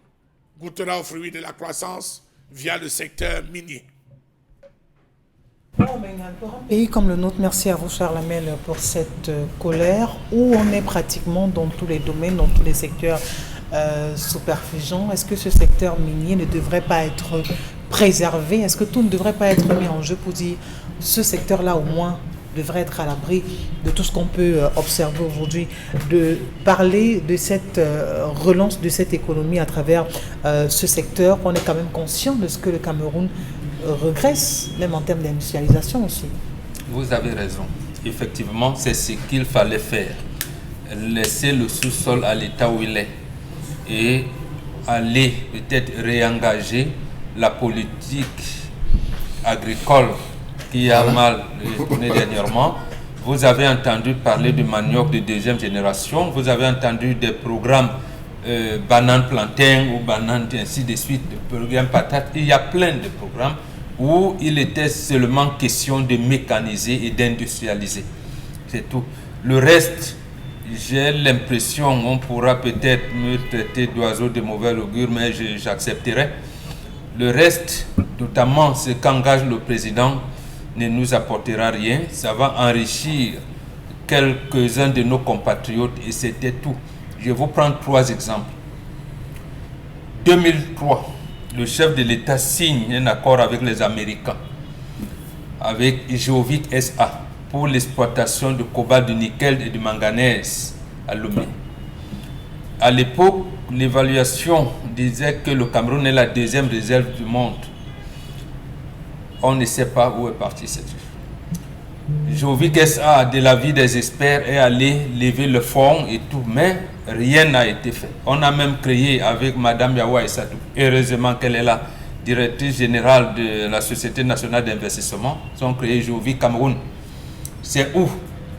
goûtera aux fruits de la croissance via le secteur minier. Un pays comme le nôtre, merci à vous Charles Hamel pour cette colère où on est pratiquement dans tous les domaines, dans tous les secteurs sous perfusion. Est-ce que ce secteur minier ne devrait pas être préservé? Est-ce que tout ne devrait pas être mis en jeu pour dire ce secteur-là au moins devrait être à l'abri de tout ce qu'on peut observer aujourd'hui, de parler de cette relance de cette économie à travers ce secteur? On est quand même conscient de ce que le Cameroun regresse, même en termes d'industrialisation aussi. Vous avez raison. Effectivement, c'est ce qu'il fallait faire. Laisser le sous-sol à l'état où il est et aller peut-être réengager la politique agricole qui a mal tourné dernièrement. Vous avez entendu parler du manioc de deuxième génération, vous avez entendu des programmes banane plantain ou banane ainsi de suite, des programmes patates. Il y a plein de programmes où il était seulement question de mécaniser et d'industrialiser. C'est tout. Le reste, j'ai l'impression, on pourra peut-être me traiter d'oiseau de mauvais augure, mais j'accepterai. Le reste, notamment ce qu'engage le président, ne nous apportera rien. Ça va enrichir quelques-uns de nos compatriotes et c'était tout. Je vais vous prendre 3 exemples. 2003, le chef de l'État signe un accord avec les Américains, avec Geovic SA, pour l'exploitation du cobalt, du nickel et du manganèse à Lomé. À l'époque, l'évaluation disait que le Cameroun est la 2e réserve du monde. On ne sait pas où est parti cette chose. Jovic SA, de l'avis des experts, est allé lever le fonds et tout, mais rien n'a été fait. On a même créé avec Mme Yawa Issatou, heureusement qu'elle est la directrice générale de la Société nationale d'investissement, ils ont créé Jovic Cameroun. C'est où?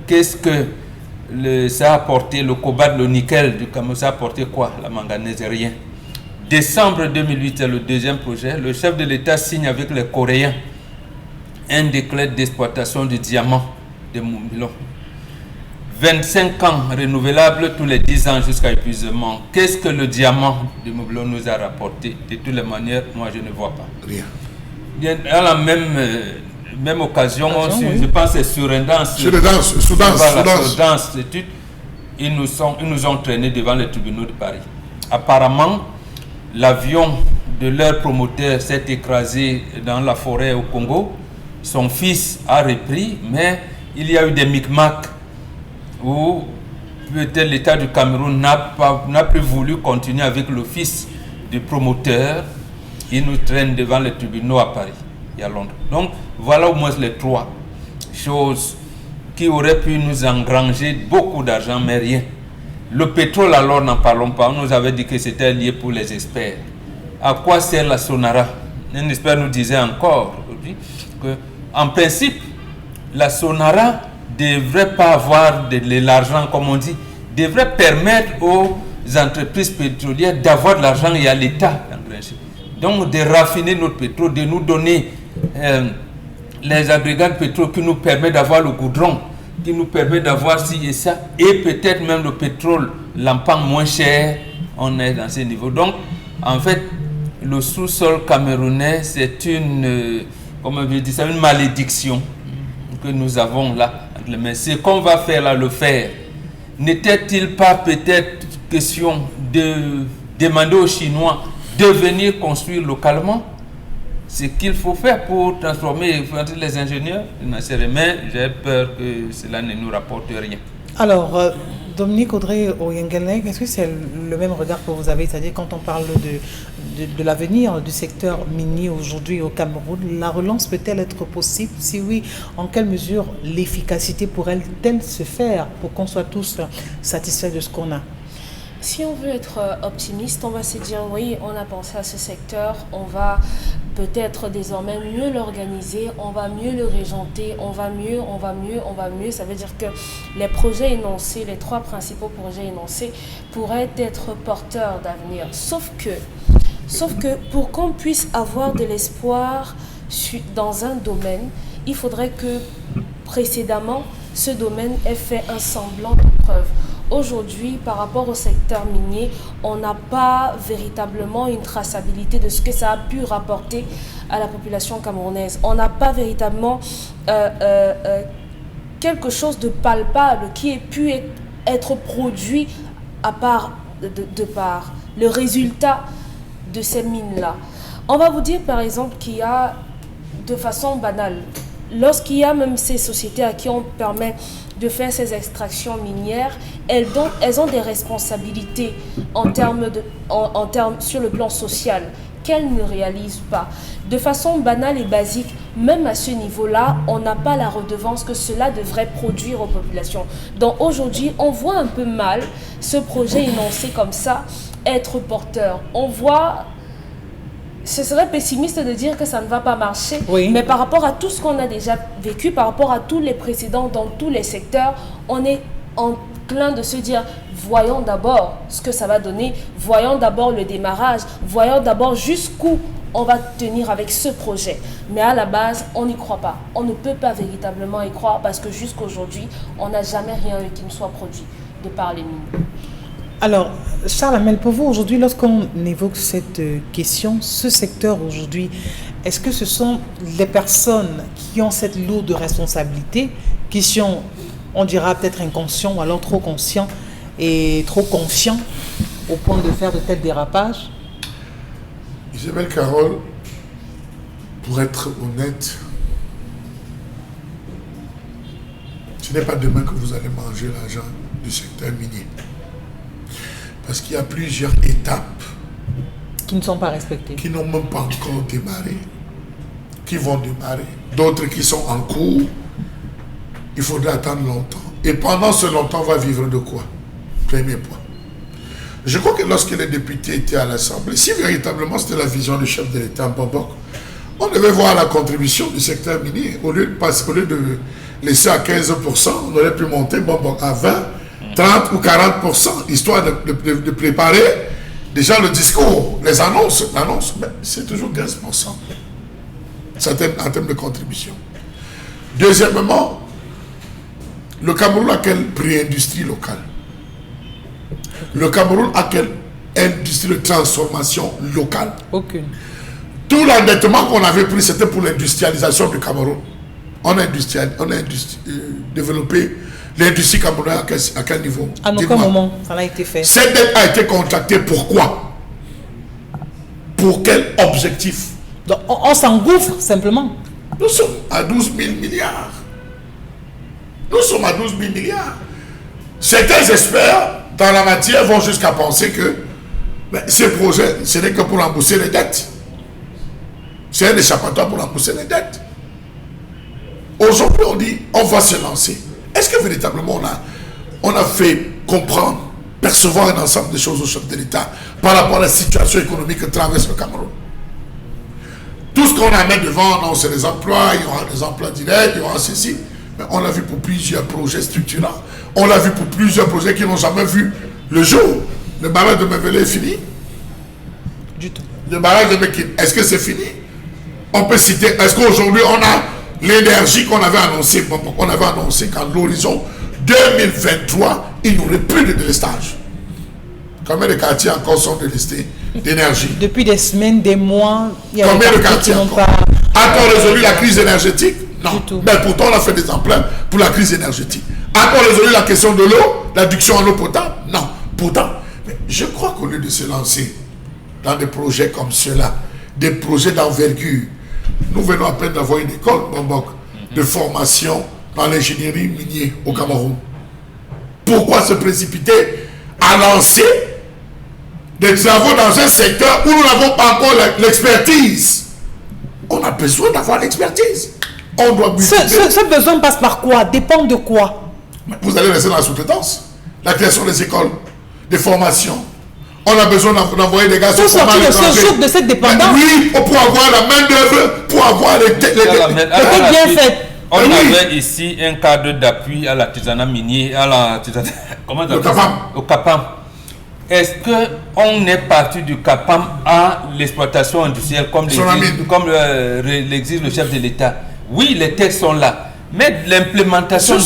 Qu'est-ce que ça a apporté? Le cobalt, le nickel du Cameroun, ça a apporté quoi? La manganèse, rien. Décembre 2008, c'est le 2e projet. Le chef de l'État signe avec les Coréens un décret d'exploitation du diamant de Moumbilon. 25 ans renouvelables tous les 10 ans jusqu'à épuisement. Qu'est-ce que le diamant de Moumbilon nous a rapporté? De toutes les manières, moi je ne vois pas. Rien. À la même occasion, je pense que c'est Surendance. Ils nous ont traînés devant les tribunaux de Paris. Apparemment, l'avion de leur promoteur s'est écrasé dans la forêt au Congo. Son fils a repris, mais il y a eu des micmacs où peut-être l'État du Cameroun n'a plus voulu continuer avec le fils du promoteur. Il nous traîne devant les tribunaux à Paris et à Londres. Donc, voilà au moins les 3 choses qui auraient pu nous engranger beaucoup d'argent, mais rien. Le pétrole, alors, n'en parlons pas. On nous avait dit que c'était lié pour les experts. À quoi sert la Sonara? Un expert nous disait encore aujourd'hui que, en principe, la Sonara ne devrait pas avoir de l'argent, comme on dit, devrait permettre aux entreprises pétrolières d'avoir de l'argent et à l'État, en principe. Donc, de raffiner notre pétrole, de nous donner les agrégats de pétrole qui nous permettent d'avoir le goudron, qui nous permet d'avoir ci et ça, et peut-être même le pétrole, l'empan moins cher, on est dans ces niveaux. Donc, en fait, le sous-sol camerounais, c'est une malédiction que nous avons là. Mais ce qu'on va faire là, le faire, n'était-il pas peut-être question de demander aux Chinois de venir construire localement? Ce qu'il faut faire pour transformer les ingénieurs, mais j'ai peur que cela ne nous rapporte rien. Alors, Dominique Audrey Oyengeleng, est-ce que c'est le même regard que vous avez? C'est-à-dire quand on parle de l'avenir du secteur minier aujourd'hui au Cameroun, la relance peut-elle être possible? Si oui, en quelle mesure l'efficacité pourrait-elle se faire pour qu'on soit tous satisfaits de ce qu'on a? Si on veut être optimiste, on va se dire oui, on a pensé à ce secteur, on va peut-être désormais mieux l'organiser, on va mieux le régenter, on va mieux. Ça veut dire que les projets énoncés, les 3 principaux projets énoncés pourraient être porteurs d'avenir. Sauf que pour qu'on puisse avoir de l'espoir dans un domaine, il faudrait que précédemment, ce domaine ait fait un semblant de preuve. Aujourd'hui, par rapport au secteur minier, on n'a pas véritablement une traçabilité de ce que ça a pu rapporter à la population camerounaise. On n'a pas véritablement quelque chose de palpable qui ait pu être produit à part de par le résultat de ces mines-là. On va vous dire par exemple qu'il y a, de façon banale, lorsqu'il y a même ces sociétés à qui on permet de faire ces extractions minières, elles ont des responsabilités en termes sur le plan social qu'elles ne réalisent pas. De façon banale et basique, même à ce niveau-là, on n'a pas la redevance que cela devrait produire aux populations. Donc aujourd'hui, on voit un peu mal ce projet énoncé comme ça être porteur. On voit... Ce serait pessimiste de dire que ça ne va pas marcher, oui. Mais par rapport à tout ce qu'on a déjà vécu, par rapport à tous les précédents dans tous les secteurs, on est enclin de se dire, voyons d'abord ce que ça va donner, voyons d'abord le démarrage, voyons d'abord jusqu'où on va tenir avec ce projet. Mais à la base, on n'y croit pas. On ne peut pas véritablement y croire parce que jusqu'aujourd'hui, on n'a jamais rien eu qui ne soit produit de par les mines. Alors, Charles Hamel, pour vous aujourd'hui, lorsqu'on évoque cette question, ce secteur aujourd'hui, est-ce que ce sont les personnes qui ont cette lourde responsabilité, qui sont, on dira peut-être inconscients ou alors trop conscients et trop confiants au point de faire de tels dérapages? Isabelle Carole, pour être honnête, ce n'est pas demain que vous allez manger l'argent du secteur minier. Parce qu'il y a plusieurs étapes qui ne sont pas respectées, qui n'ont même pas encore démarré, qui vont démarrer, d'autres qui sont en cours. Il faudra attendre longtemps. Et pendant ce longtemps, on va vivre de quoi? Premier point. Je crois que lorsque les députés étaient à l'Assemblée, si véritablement c'était la vision du chef de l'État, Mbambok, on devait voir la contribution du secteur minier. Au lieu de laisser à 15%, on aurait pu monter Mbambok à 20%. 30 ou 40%, histoire de préparer déjà le discours, les annonces, l'annonce, mais c'est toujours 15% en termes de contribution. Deuxièmement, le Cameroun a quelle pré-industrie locale? Le Cameroun a quelle industrie de transformation locale? Aucune. Tout l'endettement qu'on avait pris, c'était pour l'industrialisation du Cameroun. On a développé l'industrie camerounaise à quel niveau? À aucun moment, ça n'a été fait. Cette dette a été contractée pourquoi? Pour quel objectif? Donc, on s'engouffre simplement. Nous sommes à 12 000 milliards. Nous sommes à 12 000 milliards. Certains experts dans la matière vont jusqu'à penser que ces projets, ce n'est que pour rembourser les dettes. C'est un échappatoire pour rembourser les dettes. Aujourd'hui, on dit, on va se lancer. Est-ce que véritablement on a fait comprendre, percevoir un ensemble de choses au chef de l'État par rapport à la situation économique que traverse le Cameroun? Tout ce qu'on amène devant, non, c'est les emplois, il y aura des emplois directs, il y aura ceci. Mais on l'a vu pour plusieurs projets structurants. On l'a vu pour plusieurs projets qui n'ont jamais vu le jour. Le barrage de Mevele est fini? Du tout. Le barrage de Mekine, est-ce que c'est fini? On peut citer, est-ce qu'aujourd'hui on a l'énergie qu'on avait annoncée, qu'à l'horizon 2023, il n'y aurait plus de délestage. Combien de quartiers encore sont délestés d'énergie? Depuis des semaines, des mois, il y a combien de quartiers encore? A-t-on résolu la crise énergétique? Non. Mais pourtant, on a fait des emprunts pour la crise énergétique. A-t-on résolu la question de l'eau, l'adduction en eau potable? Non. Pourtant, mais je crois qu'au lieu de se lancer dans des projets comme ceux-là, des projets d'envergure, nous venons à peine d'avoir une école, Mbambok, de formation dans l'ingénierie minière au Cameroun. Pourquoi se précipiter à lancer des travaux dans un secteur où nous n'avons pas encore l'expertise? On a besoin d'avoir l'expertise. On doit ce besoin passe par quoi? Dépend de quoi? Vous allez rester dans la sous-traitance. La création des écoles, des formations. On a besoin d'envoyer des gars pour sortir le séjour de cette dépendance. Oui, pour avoir la main-d'œuvre, pour avoir les bien fait. On avait ici un cadre d'appui à l'artisanat minier, au CAPAM. Est-ce qu'on est parti du CAPAM à l'exploitation industrielle comme l'exige le chef de l'État? Oui, les textes sont là. Mais l'implémentation,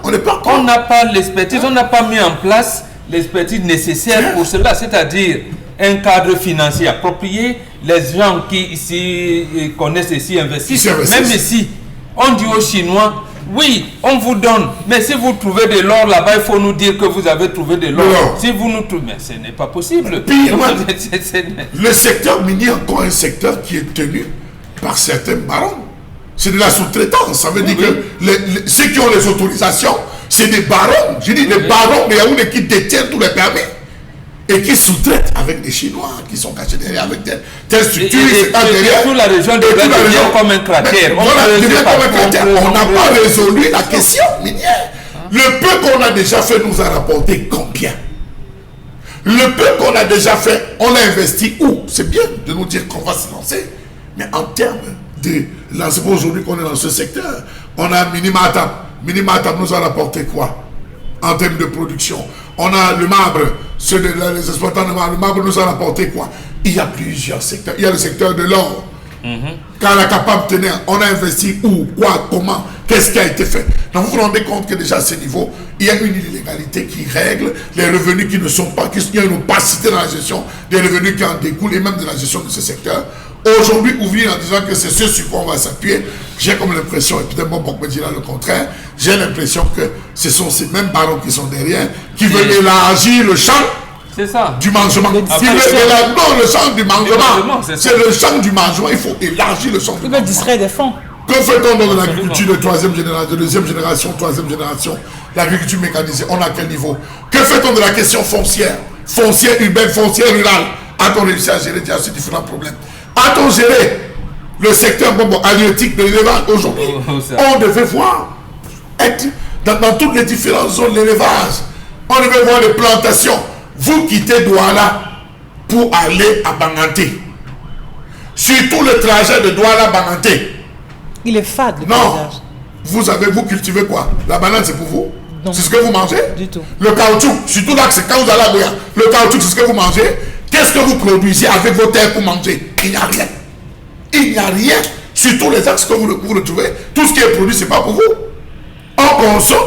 on n'est pas on n'a pas l'expertise, on n'a pas mis en place l'expertise nécessaire pour cela, c'est-à-dire un cadre financier approprié. Les gens qui ici connaissent ici investissent. Même ici, on dit aux Chinois, oui, on vous donne, mais si vous trouvez de l'or là-bas, il faut nous dire que vous avez trouvé de l'or. Si vous nous trouvez, mais ce n'est pas possible. Pire, le secteur minier est encore un secteur qui est tenu par certains barons. C'est de la sous-traitance. Ça veut dire que ceux qui ont les autorisations, c'est des barons. Je dis des barons, mais il y a une équipe qui détient tous les permis et qui sous-traitent avec des Chinois qui sont cachés derrière avec telle structure. Et toute la région devient comme un cratère. On n'a pas résolu la question minière. Le peu qu'on a déjà fait nous a rapporté combien? Le peu qu'on a déjà fait, on a investi où? C'est bien de nous dire qu'on va se lancer, mais en termes de lancement aujourd'hui qu'on est dans ce secteur, on a Minimatam. Minimatam nous a rapporté quoi en termes de production? On a le marbre, les exploitants de marbre. Le marbre nous a rapporté quoi? Il y a plusieurs secteurs. Il y a le secteur de l'or. Quand la capable tenir, on a investi où, quoi, comment, qu'est-ce qui a été fait? Donc vous vous rendez compte que déjà à ce niveau, il y a une illégalité qui règle les revenus qui ne sont pas, il y a une opacité dans la gestion des revenus qui en découlent et même de la gestion de ce secteur. Aujourd'hui, ouvrir en disant que c'est ce sur quoi on va s'appuyer, j'ai comme l'impression, et peut-être bon me dira le contraire, j'ai l'impression que ce sont ces mêmes barons qui sont derrière, qui veulent élargir le champ du mangement. Non, le champ du mangement. C'est le champ du mangement, il faut élargir le champ du mangement. Il veut distraire des fonds. Que fait-on dans l'agriculture de troisième génération, de deuxième génération, troisième génération, l'agriculture mécanisée, on est à quel niveau? Que fait-on de la question foncière? Foncière urbaine, foncière rurale. A-t-on réussi à gérer déjà ces différents problèmes? A-t-on géré le secteur halieutique de l'élevage aujourd'hui? On devait voir, être dans toutes les différentes zones de l'élevage. On devait voir les plantations. Vous quittez Douala pour aller à Banganté. Surtout le trajet de Douala-Banganté. Il est fade, le non, vous cultivez quoi? La banane, c'est pour vous? C'est ce que vous mangez? Du tout. Le caoutchouc, surtout là, c'est quand vous allez à Goya. Le caoutchouc, c'est ce que vous mangez? Qu'est-ce que vous produisez avec vos terres pour manger? Il n'y a rien. Il n'y a rien. Sur tous les axes que vous retrouvez, tout ce qui est produit, ce n'est pas pour vous. On consomme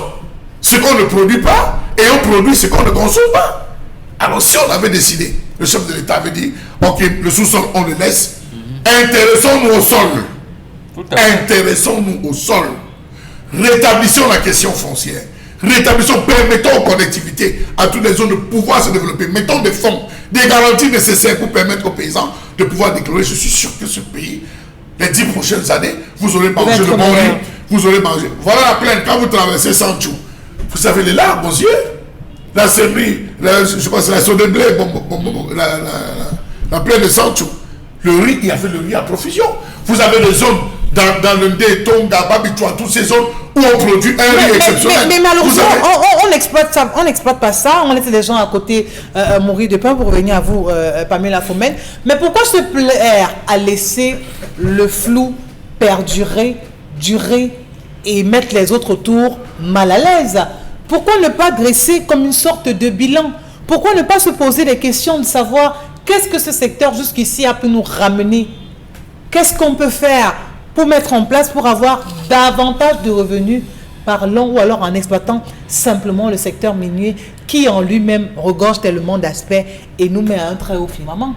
ce qu'on ne produit pas et on produit ce qu'on ne consomme pas. Alors si on avait décidé, le chef de l'État avait dit, ok, le sous-sol, on le laisse. Intéressons-nous au sol. Intéressons-nous au sol. Rétablissons la question foncière. Permettons aux collectivités, à toutes les zones de pouvoir se développer. Mettons des fonds, des garanties nécessaires pour permettre aux paysans de pouvoir déclarer. Je suis sûr que ce pays, les 10 prochaines années, vous aurez mangé le bon riz, vous aurez mangé. Voilà la plaine, quand vous traversez Sanchou, vous avez les larmes aux yeux. La Sembrie, je pense que c'est la Saut de Blé, la plaine de Sanchou. Le riz, il y avait le riz à profusion. Vous avez des zones dans le Ndé, Tonga, Babitoua, toutes ces zones où on produit un riz exceptionnel. Mais malheureusement, on n'exploite ça, on n'exploite pas ça. On laisse les gens à côté mourir de pain pour revenir à vous, Pamela Fomène. Mais pourquoi se plaire à laisser le flou perdurer, durer et mettre les autres autour mal à l'aise? Pourquoi ne pas dresser comme une sorte de bilan? Pourquoi ne pas se poser des questions de savoir qu'est-ce que ce secteur jusqu'ici a pu nous ramener? Qu'est-ce qu'on peut faire pour mettre en place, pour avoir davantage de revenus par l'an ou alors en exploitant simplement le secteur minier qui en lui-même regorge tellement d'aspects et nous met à un très haut firmament?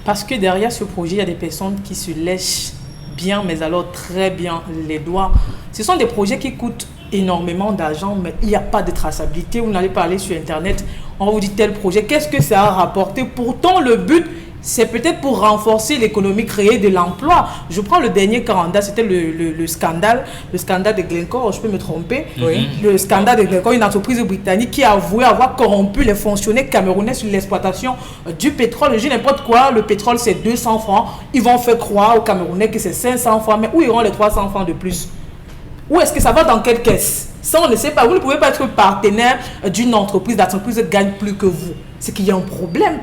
Parce que derrière ce projet, il y a des personnes qui se lèchent bien, mais alors très bien les doigts. Ce sont des projets qui coûtent énormément d'argent, mais il n'y a pas de traçabilité. Vous n'allez pas aller sur Internet, on vous dit tel projet, qu'est-ce que ça a rapporté? Pourtant, le but, c'est peut-être pour renforcer l'économie, créer de l'emploi. Je prends le dernier Caranda, c'était le scandale de Glencore, je peux me tromper. Oui. Le scandale de Glencore, une entreprise britannique qui a avoué avoir corrompu les fonctionnaires camerounais sur l'exploitation du pétrole. Je dis n'importe quoi, le pétrole c'est 200 francs. Ils vont faire croire aux Camerounais que c'est 500 francs, mais où iront les 300 francs de plus? Où est-ce que ça va, dans quelle caisse? Ça, on ne sait pas. Vous ne pouvez pas être partenaire d'une entreprise, l'entreprise gagne plus que vous. C'est qu'il y a un problème.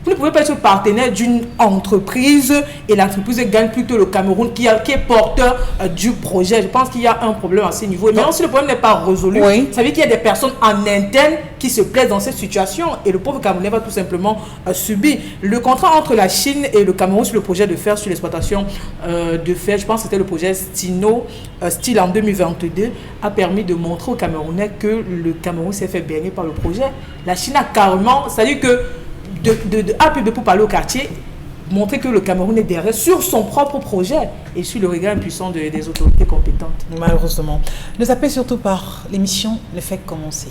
Vous ne pouvez pas être partenaire d'une entreprise et l'entreprise gagne plutôt le Cameroun qui est porteur du projet. Je pense qu'il y a un problème à ce niveau. Mais si le problème n'est pas résolu, ça veut dire qu'il y a des personnes en interne qui se plaisent dans cette situation et le pauvre Camerounais va tout simplement subir. Le contrat entre la Chine et le Cameroun sur le projet de fer, sur l'exploitation de fer, je pense que c'était le projet Stilo en 2022, a permis de montrer aux Camerounais que le Cameroun s'est fait berner par le projet. La Chine a carrément, c'est-à-dire que de pour parler au quartier, montrer que le Cameroun est derrière sur son propre projet et sur le regard impuissant des autorités compétentes. Malheureusement. Ne zappez surtout par l'émission Ne fait que commencer.